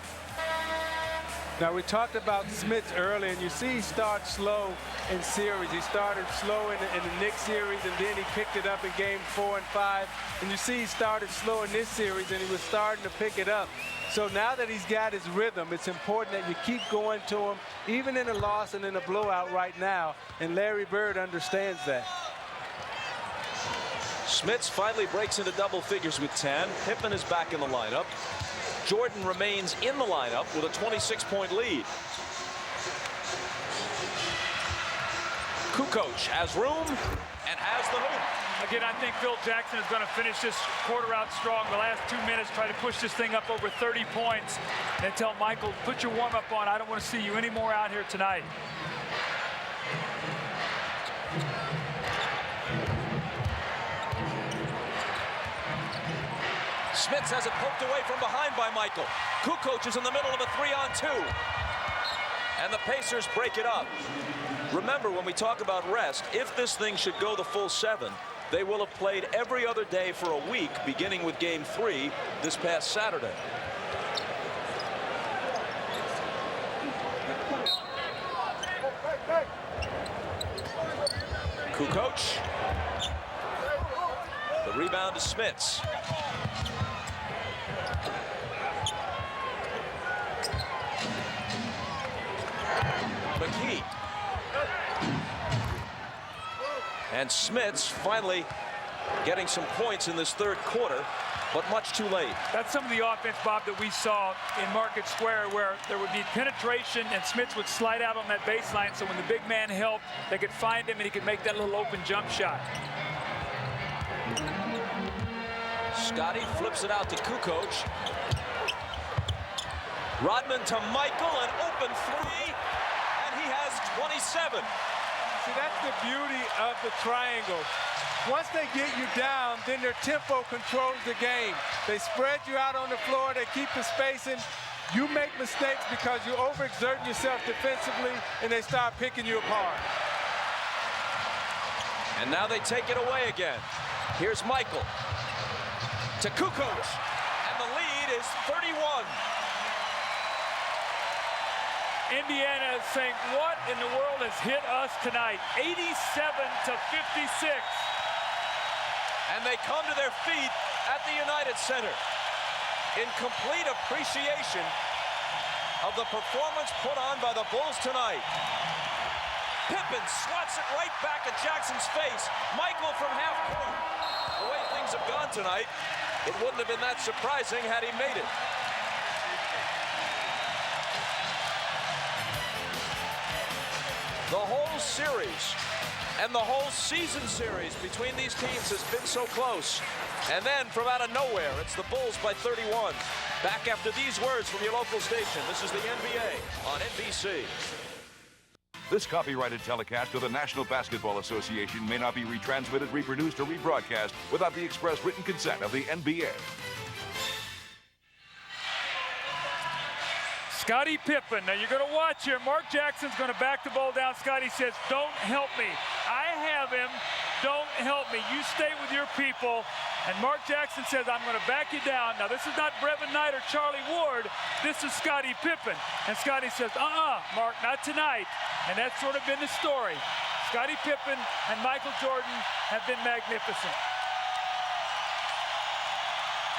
Now, we talked about Smits earlier, and you see he starts slow in series. He started slow in the Knicks series, and then he picked it up in Game 4 and 5. And you see he started slow in this series, and he was starting to pick it up. So now that he's got his rhythm, it's important that you keep going to him, even in a loss and in a blowout right now. And Larry Bird understands that. Smits finally breaks into double figures with 10. Pippen is back in the lineup. Jordan remains in the lineup with a 26-point lead. Kukoč has room and has the hoop. Again, I think Phil Jackson is going to finish this quarter out strong. The last 2 minutes, try to push this thing up over 30 points and tell Michael, put your warm-up on. I don't want to see you anymore out here tonight. Smits has it poked away from behind by Michael. Kukoč is in the middle of a 3-on-2. And the Pacers break it up. Remember, when we talk about rest, if this thing should go the full 7, they will have played every other day for a week, beginning with Game 3 this past Saturday. Kukoč. The rebound to Smits. McKee. And Smits finally getting some points in this third quarter, but much too late. That's some of the offense, Bob, that we saw in Market Square, where there would be penetration and Smits would slide out on that baseline, so when the big man helped, they could find him and he could make that little open jump shot. Scottie flips it out to Kukoč. Rodman to Michael, an open 3, and he has 27. See, that's the beauty of the triangle. Once they get you down, then their tempo controls the game. They spread you out on the floor, they keep the spacing. You make mistakes because you overexert yourself defensively, and they start picking you apart. And now they take it away again. Here's Michael to Kukoč, and the lead is 31. Indiana is saying, what in the world has hit us tonight? 87 to 56. And they come to their feet at the United Center in complete appreciation of the performance put on by the Bulls tonight. Pippen swats it right back at Jackson's face. Michael from half court. The way things have gone tonight, it wouldn't have been that surprising had he made it. The whole series and the whole season series between these teams has been so close. And then from out of nowhere, it's the Bulls by 31. Back after these words from your local station. This is the NBA on NBC. This copyrighted telecast of the National Basketball Association may not be retransmitted, reproduced, or rebroadcast without the express written consent of the NBA. Scottie Pippen. Now you're going to watch here. Mark Jackson's going to back the ball down. Scottie says, don't help me. I have him. Don't help me. You stay with your people. And Mark Jackson says, I'm going to back you down. Now this is not Brevin Knight or Charlie Ward. This is Scottie Pippen. And Scottie says, Mark, not tonight. And that's sort of been the story. Scottie Pippen and Michael Jordan have been magnificent.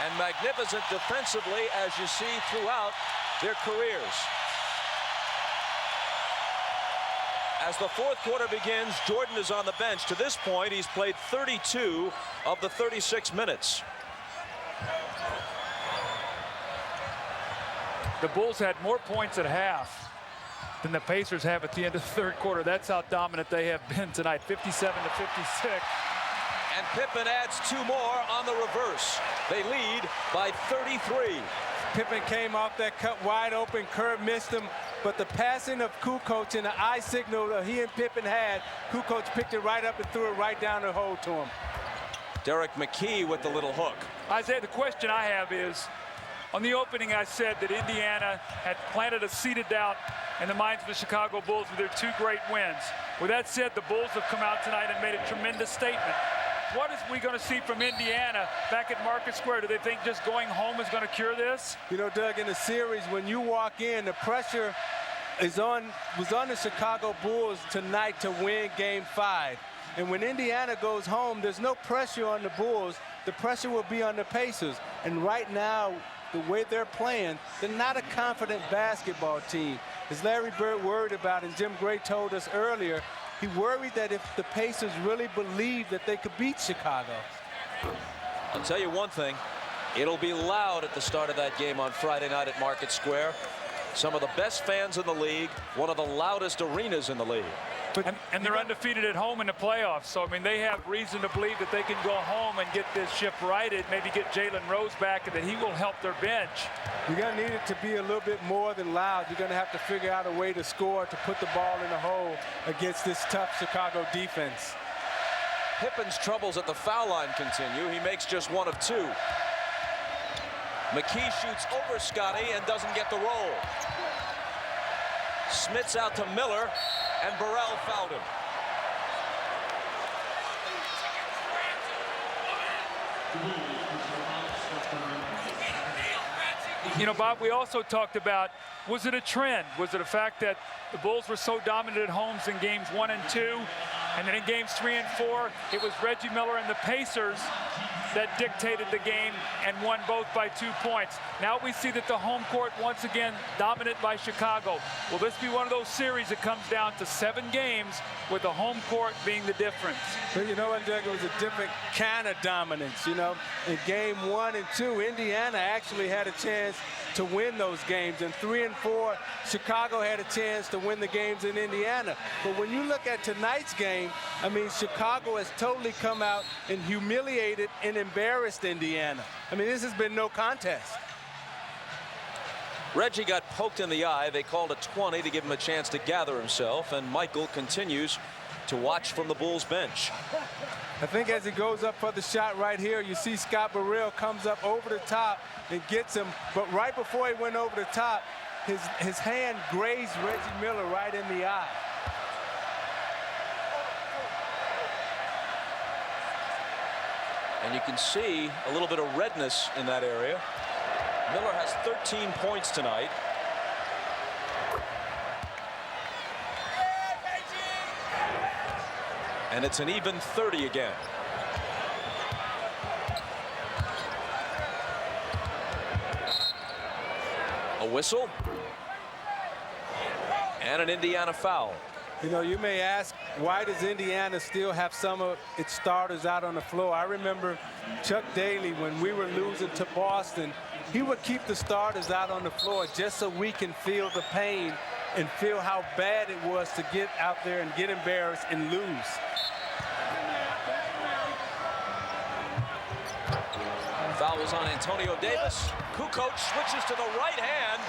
And magnificent defensively, as you see throughout their careers. As the fourth quarter begins, Jordan is on the bench. To this point, he's played 32 of the 36 minutes. The Bulls had more points at half than the Pacers have at the end of the third quarter. That's how dominant they have been tonight, 57 to 56. And Pippen adds 2 more on the reverse. They lead by 33. Pippen came off that cut wide open. Kerr missed him, but the passing of Kukoč and the eye signal that he and Pippen had, Kukoč picked it right up and threw it right down the hole to him. Derek McKee with the little hook. Isaiah, the question I have is, on the opening I said that Indiana had planted a seeded doubt in the minds of the Chicago Bulls with their 2 great wins. With that said, the Bulls have come out tonight and made a tremendous statement. What is we going to see from Indiana back at Market Square? Do they think just going home is going to cure this? You know, Doug, in the series, when you walk in, the pressure was on the Chicago Bulls tonight to win Game 5. And when Indiana goes home, there's no pressure on the Bulls. The pressure will be on the Pacers. And right now, the way they're playing, they're not a confident basketball team. As Larry Bird worried about, and Jim Gray told us earlier, he worried that if the Pacers really believed that they could beat Chicago. I'll tell you one thing, it'll be loud at the start of that game on Friday night at Market Square. Some of the best fans in the league, one of the loudest arenas in the league. And they're undefeated at home in the playoffs. So, I mean, they have reason to believe that they can go home and get this ship righted, maybe get Jalen Rose back, and that he will help their bench. You're going to need it to be a little bit more than loud. You're going to have to figure out a way to score, to put the ball in the hole against this tough Chicago defense. Pippen's troubles at the foul line continue. He makes just one of two. McKee shoots over Scottie and doesn't get the roll. Smits out to Miller, and Burrell fouled him. You know, Bob, we also talked about, was it a trend? Was it a fact that the Bulls were so dominant at home in games 1 and 2, and then in games 3 and 4, it was Reggie Miller and the Pacers that dictated the game and won both by 2 points. Now we see that the home court once again dominant by Chicago. Will this be one of those series that comes down to 7 games with the home court being the difference? But you know what, Doug? It was a different kind of dominance. You know, in game 1 and 2, Indiana actually had a chance to win those games. In 3 and 4, Chicago had a chance to win the games in Indiana. But when you look at tonight's game, I mean, Chicago has totally come out and humiliated and embarrassed Indiana. I mean, this has been no contest. Reggie got poked in the eye. They called a 20 to give him a chance to gather himself, and Michael continues to watch from the Bulls bench. I think as he goes up for the shot right here, you see Scott Burrell comes up over the top and gets him, but right before he went over the top, his hand grazed Reggie Miller right in the eye. And you can see a little bit of redness in that area. Miller has 13 points tonight. And it's an even 30 again. A whistle. And an Indiana foul. You know, you may ask, why does Indiana still have some of its starters out on the floor? I remember Chuck Daly, when we were losing to Boston, he would keep the starters out on the floor just so we can feel the pain and feel how bad it was to get out there and get embarrassed and lose. Foul was on Antonio Davis. Kukoč switches to the right hand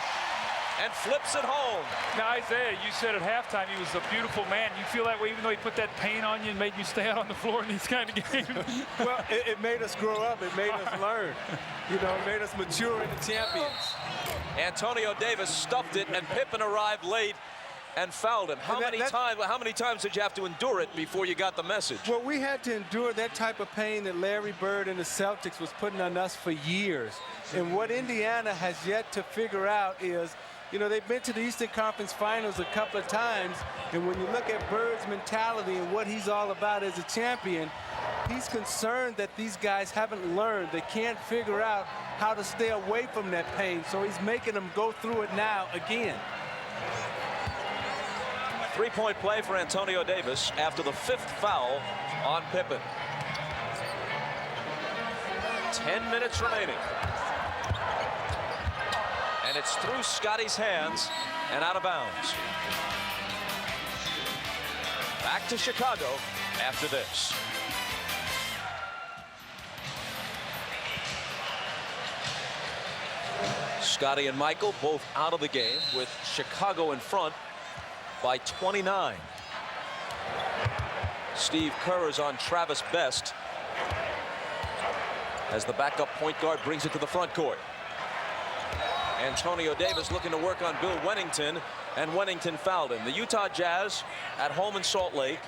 and flips it home. Now, Isaiah, you said at halftime he was a beautiful man. You feel that way even though he put that pain on you and made you stay out on the floor in these kind of games? Well, it made us grow up. It made us learn. You know, it made us mature into champions. Antonio Davis stuffed it, and Pippen arrived late and fouled him. How many times did you have to endure it before you got the message? Well, we had to endure that type of pain that Larry Bird and the Celtics was putting on us for years. And what Indiana has yet to figure out is, you know, they've been to the Eastern Conference Finals a couple of times, and when you look at Bird's mentality and what he's all about as a champion, he's concerned that these guys haven't learned. They can't figure out how to stay away from that pain, so he's making them go through it now again. Three-point play for Antonio Davis after the 5th foul on Pippen. 10 minutes remaining. And it's through Scottie's hands and out of bounds. Back to Chicago after this. Scottie and Michael both out of the game with Chicago in front by 29. Steve Kerr is on Travis Best as the backup point guard brings it to the front court. Antonio Davis looking to work on Bill Wennington, and Wennington fouled him. The Utah Jazz at home in Salt Lake,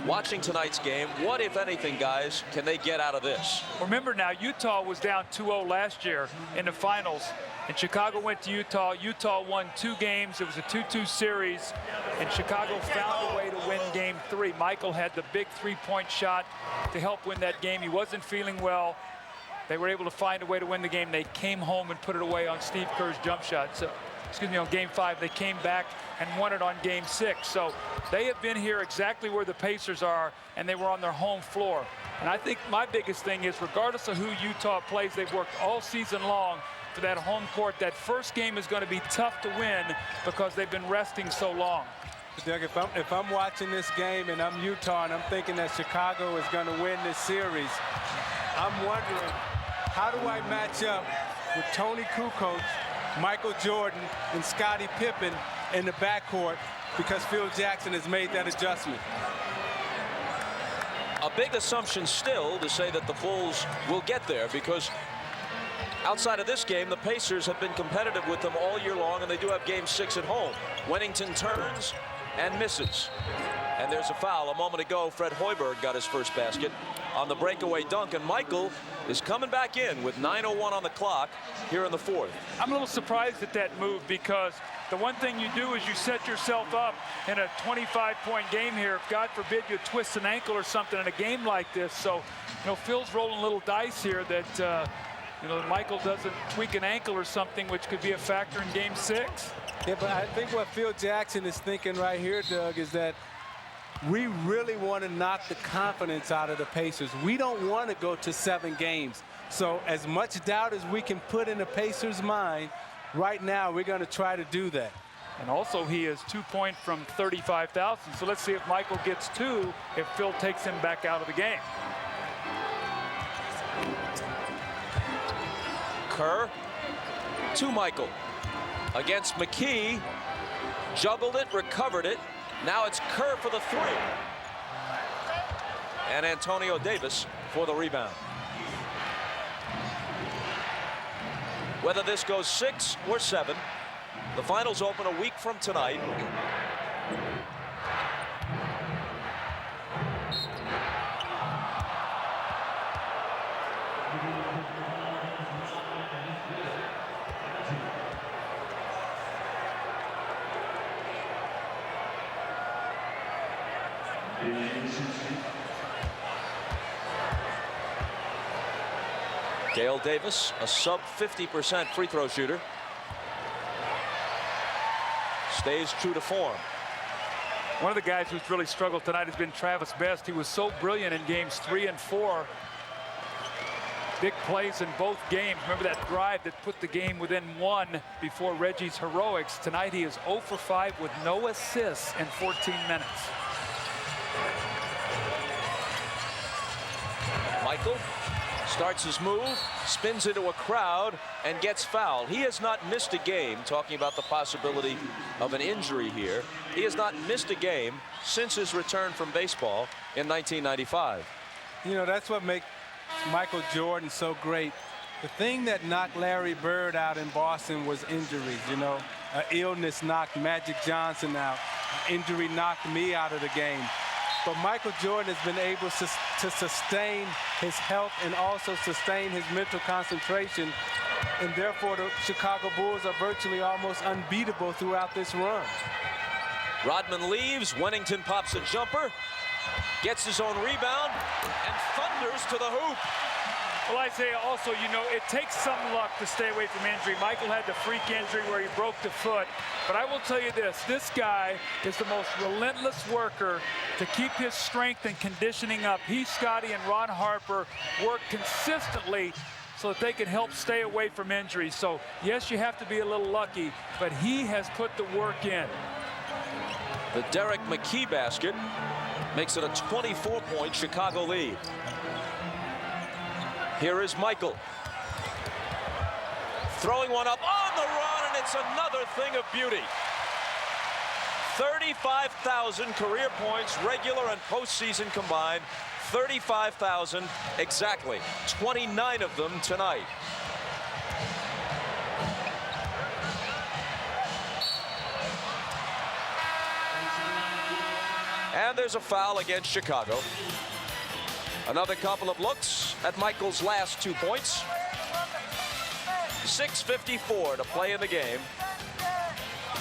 watching tonight's game. What, if anything, guys, can they get out of this? Remember now, Utah was down 2-0 last year in the finals, and Chicago went to Utah. Utah won 2 games. It was a 2-2 series, and Chicago found a way to win game 3. Michael had the big 3-point shot to help win that game. He wasn't feeling well. They were able to find a way to win the game. They came home and put it away on Steve Kerr's jump shot. So, excuse me, on game 5. They came back and won it on game 6. So they have been here exactly where the Pacers are, and they were on their home floor. And I think my biggest thing is, regardless of who Utah plays, they've worked all season long for that home court. That first game is going to be tough to win because they've been resting so long. Doug, if I'm watching this game and I'm Utah and I'm thinking that Chicago is going to win this series, I'm wondering, how do I match up with Tony Kukoč, Michael Jordan, and Scottie Pippen in the backcourt because Phil Jackson has made that adjustment? A big assumption still to say that the Bulls will get there, because outside of this game, the Pacers have been competitive with them all year long, and they do have Game 6 at home. Wennington turns and misses. And there's a foul. A moment ago, Fred Hoiberg got his first basket on the breakaway dunk, and Michael is coming back in with 9:01 on the clock here in the fourth. I'm a little surprised at that move, because the one thing you do is you set yourself up in a 25-point game here. If, God forbid, you twist an ankle or something in a game like this. So, you know, Phil's rolling little dice here that, you know, Michael doesn't tweak an ankle or something, which could be a factor in Game 6. Yeah, but I think what Phil Jackson is thinking right here, Doug, is that we really want to knock the confidence out of the Pacers. We don't want to go to 7 games. So as much doubt as we can put in the Pacers' mind, right now we're going to try to do that. And also, he is 2 points from 35,000. So let's see if Michael gets 2 if Phil takes him back out of the game. Kerr to Michael against McKee. Juggled it, recovered it. Now it's Kerr for the 3. And Antonio Davis for the rebound. Whether this goes 6 or 7, the finals open a week from tonight. Dale Davis, a sub 50% free throw shooter, stays true to form. One of the guys who's really struggled tonight has been Travis Best. He was so brilliant in games 3 and 4. Big plays in both games. Remember that drive that put the game within 1 before Reggie's heroics. Tonight he is 0 for 5 with no assists in 14 minutes. Michael starts his move, spins into a crowd, and gets fouled. He has not missed a game, talking about the possibility of an injury here. He has not missed a game since his return from baseball in 1995. You know, that's what makes Michael Jordan so great. The thing that knocked Larry Bird out in Boston was injuries, you know. An illness knocked Magic Johnson out. An injury knocked me out of the game. But Michael Jordan has been able to sustain his health and also sustain his mental concentration. And therefore, the Chicago Bulls are virtually almost unbeatable throughout this run. Rodman leaves. Wennington pops a jumper, gets his own rebound, and thunders to the hoop. Well, Isaiah, also, you know, it takes some luck to stay away from injury. Michael had the freak injury where he broke the foot. But I will tell you this guy is the most relentless worker to keep his strength and conditioning up. He, Scottie, and Ron Harper work consistently so that they can help stay away from injury. So, yes, you have to be a little lucky, but he has put the work in. The Derek McKee basket makes it a 24-point Chicago lead. Here is Michael. Throwing one up on the run, and it's another thing of beauty. 35,000 career points, regular and postseason combined. 35,000 exactly. 29 of them tonight. And there's a foul against Chicago. Another couple of looks at Michael's last 2 points. 6:54 to play in the game.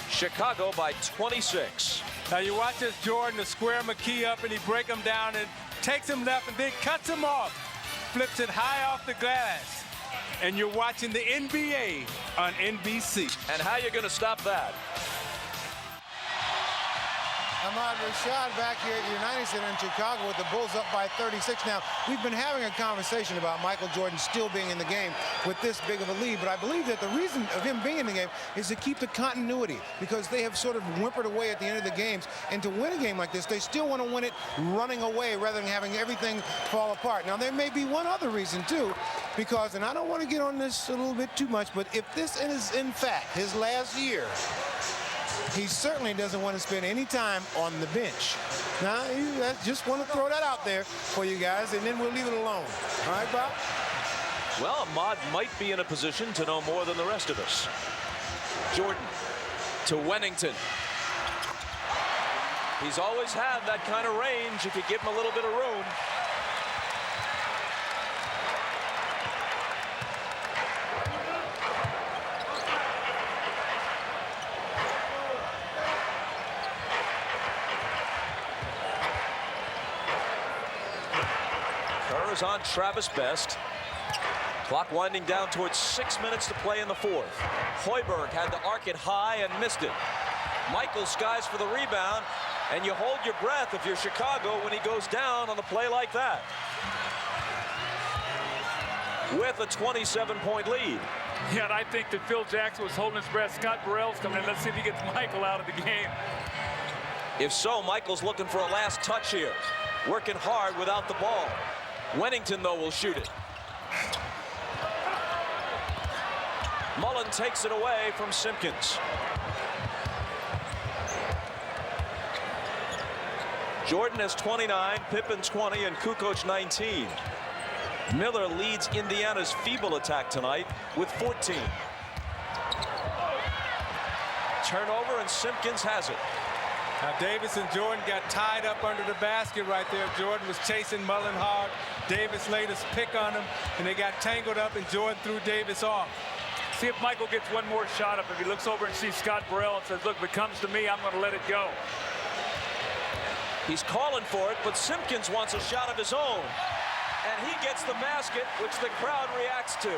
Chicago by 26. Now you watch this Jordan to square McKee up, and he break him down and takes him left and then cuts him off. Flips it high off the glass. And you're watching the NBA on NBC. And how you going to stop that? Rashad back here at United Center in Chicago with the Bulls up by 36. Now, we've been having a conversation about Michael Jordan still being in the game with this big of a lead, but I believe that the reason of him being in the game is to keep the continuity, because they have sort of whimpered away at the end of the games. And to win a game like this, they still want to win it running away rather than having everything fall apart. Now, there may be one other reason, too, because, and I don't want to get on this a little bit too much, but if this is, in fact, his last year, he certainly doesn't want to spend any time on the bench. Now, I just want to throw that out there for you guys, and then we'll leave it alone. All right, Bob? Well, Ahmad might be in a position to know more than the rest of us. Jordan to Wennington. He's always had that kind of range if you give him a little bit of room. Kerr is on Travis Best. Clock winding down towards 6 minutes to play in the fourth. Hoiberg had to arc it high and missed it. Michael skies for the rebound, and you hold your breath if you're Chicago when he goes down on a play like that. With a 27-point lead. Yeah, and I think that Phil Jackson was holding his breath. Scott Burrell's coming in. Let's see if he gets Michael out of the game. If so, Michael's looking for a last touch here. Working hard without the ball. Wennington, though, will shoot it. Mullin takes it away from Simpkins. Jordan has 29, Pippen 20, and Kukoč 19. Miller leads Indiana's feeble attack tonight with 14. Turnover, and Simpkins has it. Now, Davis and Jordan got tied up under the basket right there. Jordan was chasing Mullin hard. Davis laid his pick on him, and they got tangled up, and Jordan threw Davis off. See if Michael gets one more shot up. If he looks over and sees Scott Burrell and says, look, if it comes to me, I'm going to let it go. He's calling for it, but Simpkins wants a shot of his own. And he gets the basket, which the crowd reacts to.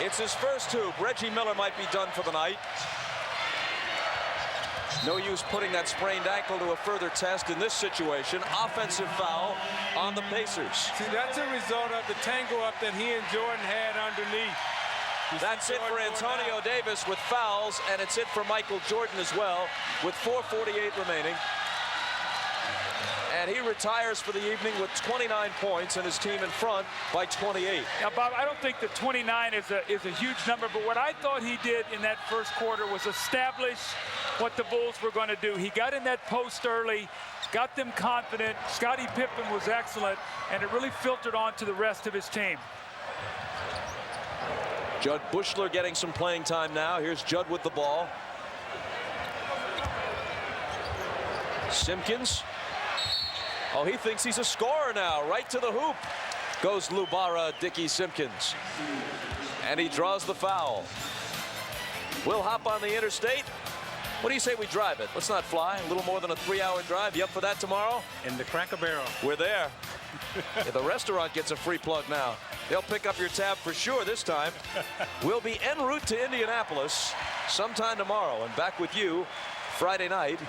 It's his first hoop. Reggie Miller might be done for the night. No use putting that sprained ankle to a further test in this situation. Offensive foul on the Pacers. See, that's a result of the tangle up that he and Jordan had underneath. That's it for Antonio Davis with fouls, and it's it for Michael Jordan as well with 4:48 remaining. And he retires for the evening with 29 points and his team in front by 28. Now, Bob, I don't think the 29 is a huge number, but what I thought he did in that first quarter was establish what the Bulls were going to do. He got in that post early, got them confident. Scottie Pippen was excellent, and it really filtered on to the rest of his team. Judd Bushler getting some playing time now. Here's Judd with the ball. Simpkins. Oh, he thinks he's a scorer now. Right to the hoop goes Lubara Dickey Simpkins. And he draws the foul. We'll hop on the interstate. What do you say we drive it? Let's not fly. A little more than a 3-hour drive. You up for that tomorrow? In the Cracker Barrel. We're there. Yeah, the restaurant gets a free plug now. They'll pick up your tab for sure this time. We'll be en route to Indianapolis sometime tomorrow, and back with you Friday night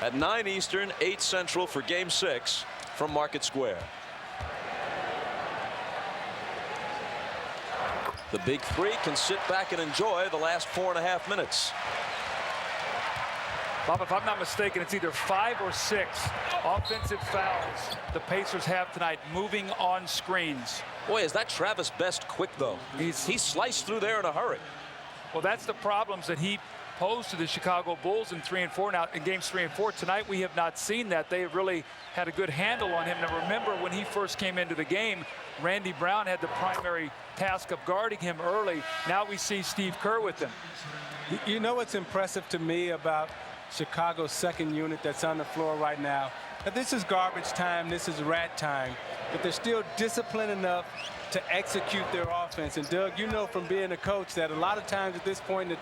at 9 Eastern, 8 Central for Game 6 from Market Square. The big three can sit back and enjoy the last 4.5 minutes. Bob, if I'm not mistaken, it's either 5 or 6 offensive fouls the Pacers have tonight, moving on screens. Boy, is that Travis Best quick, though. He sliced through there in a hurry. Well, that's the problems that he posed to the Chicago Bulls in 3 and 4. Now, in games 3 and 4 tonight, we have not seen that. They have really had a good handle on him. Now, remember, when he first came into the game, Randy Brown had the primary task of guarding him early. Now we see Steve Kerr with him. You know what's impressive to me about Chicago's second unit that's on the floor right now? That this is garbage time, this is rat time, but they're still disciplined enough to execute their offense. And Doug, you know from being a coach that a lot of times at this point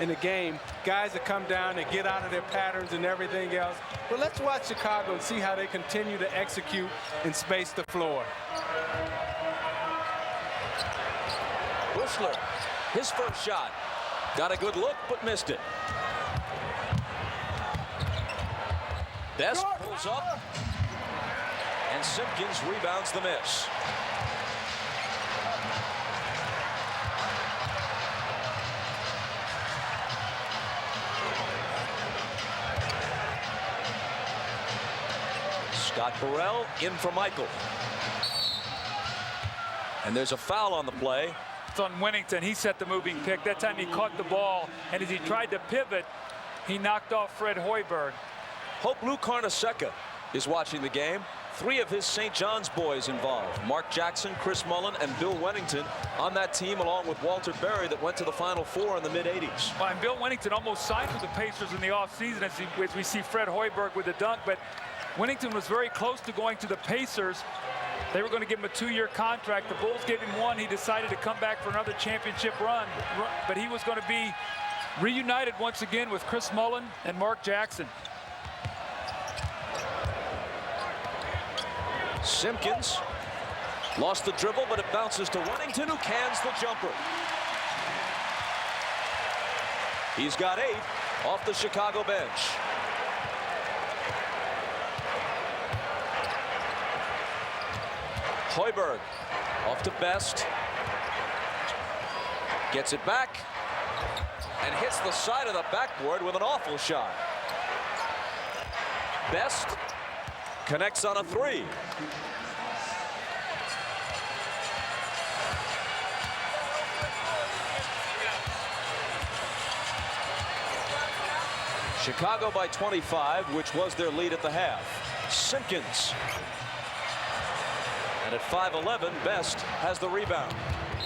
in the game, guys that come down, they get out of their patterns and everything else. But let's watch Chicago and see how they continue to execute and space the floor. Bushler, his first shot. Got a good look, but missed it. Best pulls up, and Simpkins rebounds the miss. Scott Burrell in for Michael. And there's a foul on the play. It's on Wennington. He set the moving pick. That time he caught the ball, and as he tried to pivot, he knocked off Fred Hoiberg. Hope Lou Carnesecca is watching the game. 3 of his St. John's boys involved. Mark Jackson, Chris Mullin, and Bill Wennington on that team, along with Walter Berry, that went to the Final Four in the mid-'80s. Well, and Bill Wennington almost signed with the Pacers in the offseason, as we see Fred Hoiberg with the dunk, but Wennington was very close to going to the Pacers. They were going to give him a 2-year contract. The Bulls gave him 1. He decided to come back for another championship run, but he was going to be reunited once again with Chris Mullin and Mark Jackson. Simpkins lost the dribble, but it bounces to Wennington, who cans the jumper. He's got 8 off the Chicago bench. Hoiberg off to Best. Gets it back and hits the side of the backboard with an awful shot. Best connects on a 3. Chicago by 25, which was their lead at the half. Simpkins. And at 5'11", Best has the rebound.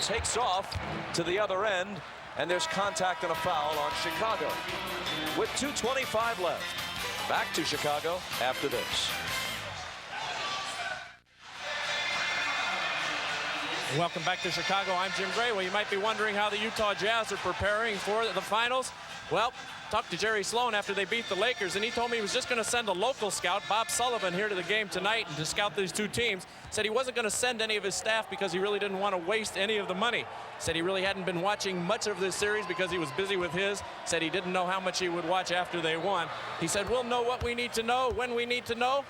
Takes off to the other end, and there's contact and a foul on Chicago. With 2:25 left. Back to Chicago after this. Welcome back to Chicago. I'm Jim Gray. Well, you might be wondering how the Utah Jazz are preparing for the finals. Well, talked to Jerry Sloan after they beat the Lakers, and he told me he was just going to send a local scout, Bob Sullivan, here to the game tonight to scout these 2 teams. Said he wasn't going to send any of his staff because he really didn't want to waste any of the money. Said he really hadn't been watching much of this series because he was busy with his. Said he didn't know how much he would watch after they won. He said, we'll know what we need to know when we need to know,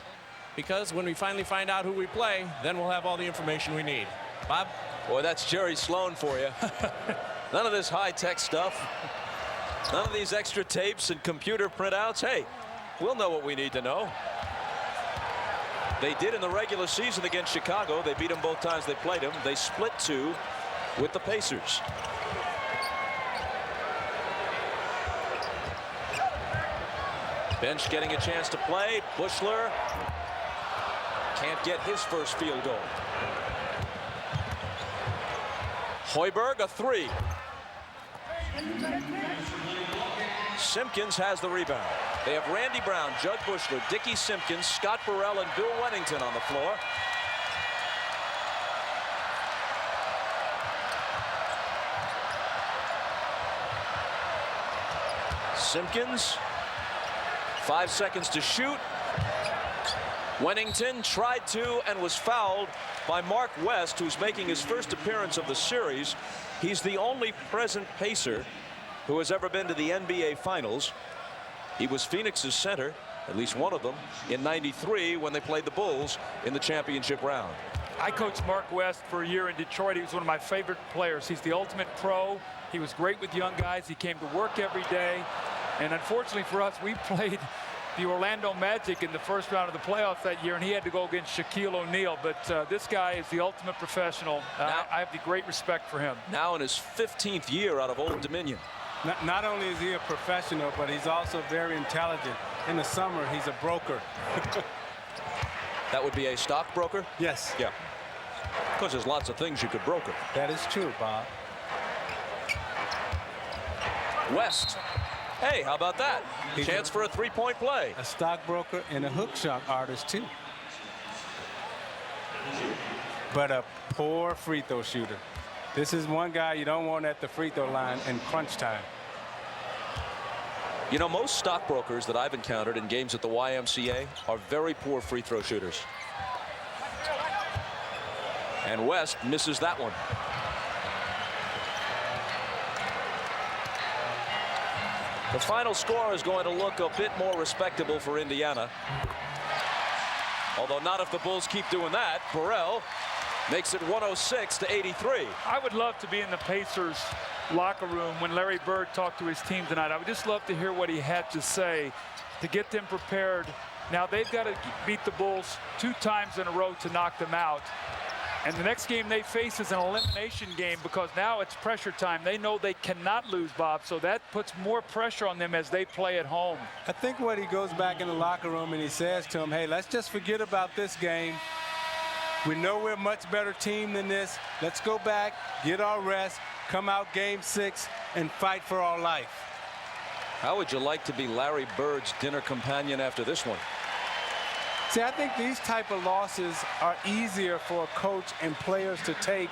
because when we finally find out who we play, then we'll have all the information we need. Bob? Boy, that's Jerry Sloan for you. None of this high-tech stuff. None of these extra tapes and computer printouts. Hey, we'll know what we need to know. They did in the regular season against Chicago. They beat them both times they played them. They split 2 with the Pacers. Bench getting a chance to play. Bushler can't get his first field goal. Hoiberg, a 3. Simpkins has the rebound. They have Randy Brown, Judd Bushler, Dickie Simpkins, Scott Burrell, and Bill Wennington on the floor. Simpkins, 5 seconds to shoot. Wennington tried to and was fouled by Mark West, who's making his first appearance of the series. He's the only present Pacer who has ever been to the NBA Finals. He was Phoenix's center, at least one of them, in '93 when they played the Bulls in the championship round. I coached Mark West for a year in Detroit. He was one of my favorite players. He's the ultimate pro. He was great with young guys. He came to work every day. And unfortunately for us, we played the Orlando Magic in the first round of the playoffs that year, and he had to go against Shaquille O'Neal. But this guy is the ultimate professional. I have the great respect for him. Now in his 15th year out of Old Dominion. Not only is he a professional, but he's also very intelligent. In the summer, he's a broker. That would be a stockbroker? Yes. Yeah. Because there's lots of things you could broker. That is true, Bob. West. Hey, how about that? Chance for a 3-point play. A stockbroker and a hook shot artist, too. But a poor free throw shooter. This is one guy you don't want at the free throw line in crunch time. You know, most stockbrokers that I've encountered in games at the YMCA are very poor free throw shooters. And West misses that one. The final score is going to look a bit more respectable for Indiana. Although not if the Bulls keep doing that. Burrell makes it 106-83. I would love to be in the Pacers locker room when Larry Bird talked to his team tonight. I would just love to hear what he had to say to get them prepared. Now they've got to beat the Bulls 2 times in a row to knock them out. And the next game they face is an elimination game because now it's pressure time. They know they cannot lose, Bob, so that puts more pressure on them as they play at home. I think when he goes back in the locker room and he says to him, hey, let's just forget about this game. We know we're a much better team than this. Let's go back, get our rest, come out game 6, and fight for our life. How would you like to be Larry Bird's dinner companion after this one? See, I think these type of losses are easier for a coach and players to take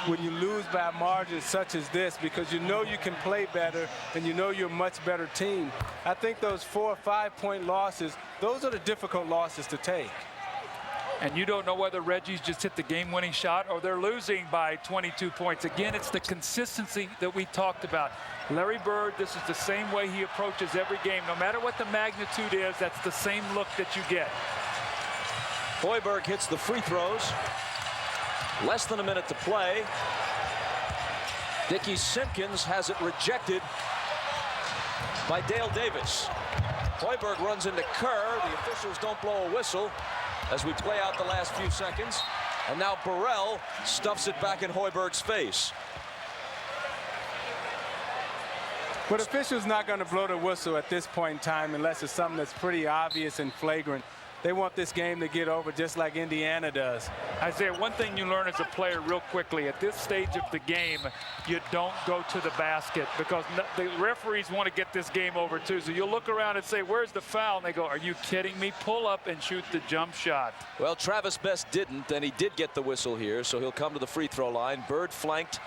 when you lose by margins such as this because you know you can play better and you know you're a much better team. I think those 4 or 5 point losses, those are the difficult losses to take. And you don't know whether Reggie's just hit the game-winning shot or they're losing by 22 points. Again, it's the consistency that we talked about. Larry Bird, this is the same way he approaches every game. No matter what the magnitude is, that's the same look that you get. Hoiberg hits the free throws. Less than a minute to play. Dickey Simpkins has it rejected by Dale Davis. Hoiberg runs into Kerr. The officials don't blow a whistle as we play out the last few seconds. And now Burrell stuffs it back in Hoiberg's face. But officials not going to blow the whistle at this point in time unless it's something that's pretty obvious and flagrant. They want this game to get over just like Indiana does. Isaiah, one thing you learn as a player real quickly, at this stage of the game, you don't go to the basket because the referees want to get this game over too. So you'll look around and say, where's the foul? And they go, are you kidding me? Pull up and shoot the jump shot. Well, Travis Best didn't, and he did get the whistle here, so he'll come to the free throw line. Bird flanked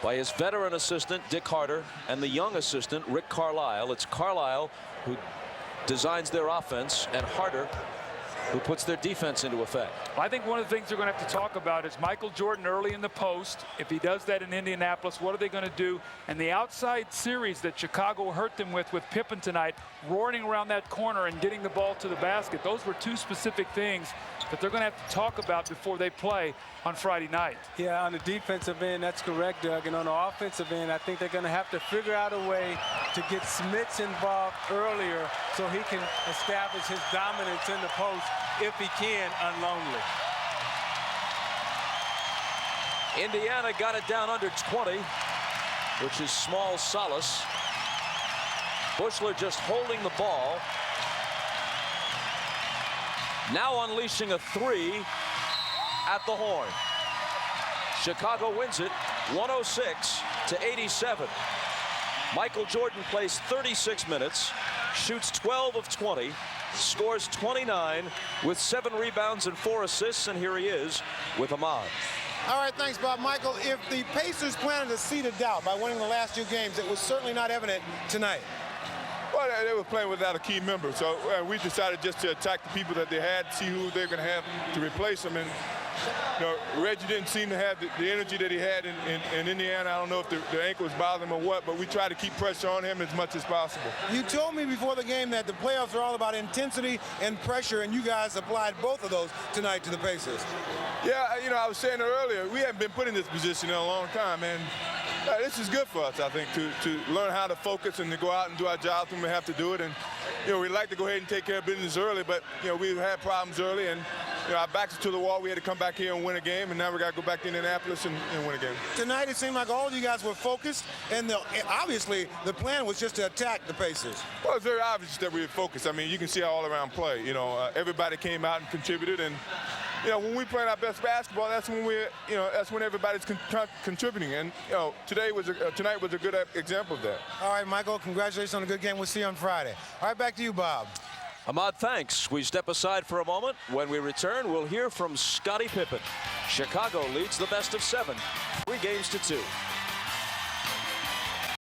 by his veteran assistant, Dick Harder, and the young assistant, Rick Carlisle. It's Carlisle who designs their offense and Harder who puts their defense into effect. I think one of the things they're going to have to talk about is Michael Jordan early in the post. If he does that in Indianapolis, what are they going to do? And the outside series that Chicago hurt them with Pippen tonight, roaring around that corner and getting the ball to the basket. Those were 2 specific things that they're going to have to talk about before they play on Friday night. Yeah, on the defensive end, that's correct, Doug. And on the offensive end, I think they're going to have to figure out a way to get Smits involved earlier so he can establish his dominance in the post if he can on Longley. Indiana got it down under 20, which is small solace. Bushler just holding the ball. Now unleashing a 3 at the horn. Chicago wins it 106-87. Michael Jordan plays 36 minutes, shoots 12 of 20, scores 29 with 7 rebounds and 4 assists, and here he is with Ahmad. All right, thanks, Bob. Michael, if the Pacers planted a seed of doubt by winning the last 2 games, it was certainly not evident tonight. Well, they were playing without a key member, so we decided just to attack the people that they had, see who they're going to have to replace them. And you know, Reggie didn't seem to have the energy that he had in Indiana. I don't know if the ankle was bothering him or what, but we tried to keep pressure on him as much as possible. You told me before the game that the playoffs are all about intensity and pressure, and you guys applied both of those tonight to the Pacers. Yeah, you know, I was saying it earlier, we haven't been put in this position in a long time, and this is good for us, I think, to learn how to focus and to go out and do our jobs when we have to do it. And, you know, we'd like to go ahead and take care of business early, but, you know, we've had problems early, and, you know, our backs are to the wall. We had to come back here and win a game, and now we got to go back to Indianapolis and win a game. Tonight, it seemed like all of you guys were focused, and obviously the plan was just to attack the Pacers. Well, it's very obvious that we were focused. I mean, you can see our all-around play. You know, everybody came out and contributed, and, you know, when we play our best basketball, that's when that's when everybody's contributing. And, you know, tonight was a good example of that. All right, Michael, congratulations on a good game. We'll see you on Friday. All right, back to you, Bob. Ahmad, thanks. We step aside for a moment. When we return, we'll hear from Scottie Pippen. Chicago leads the best of 7, 3 games to 2.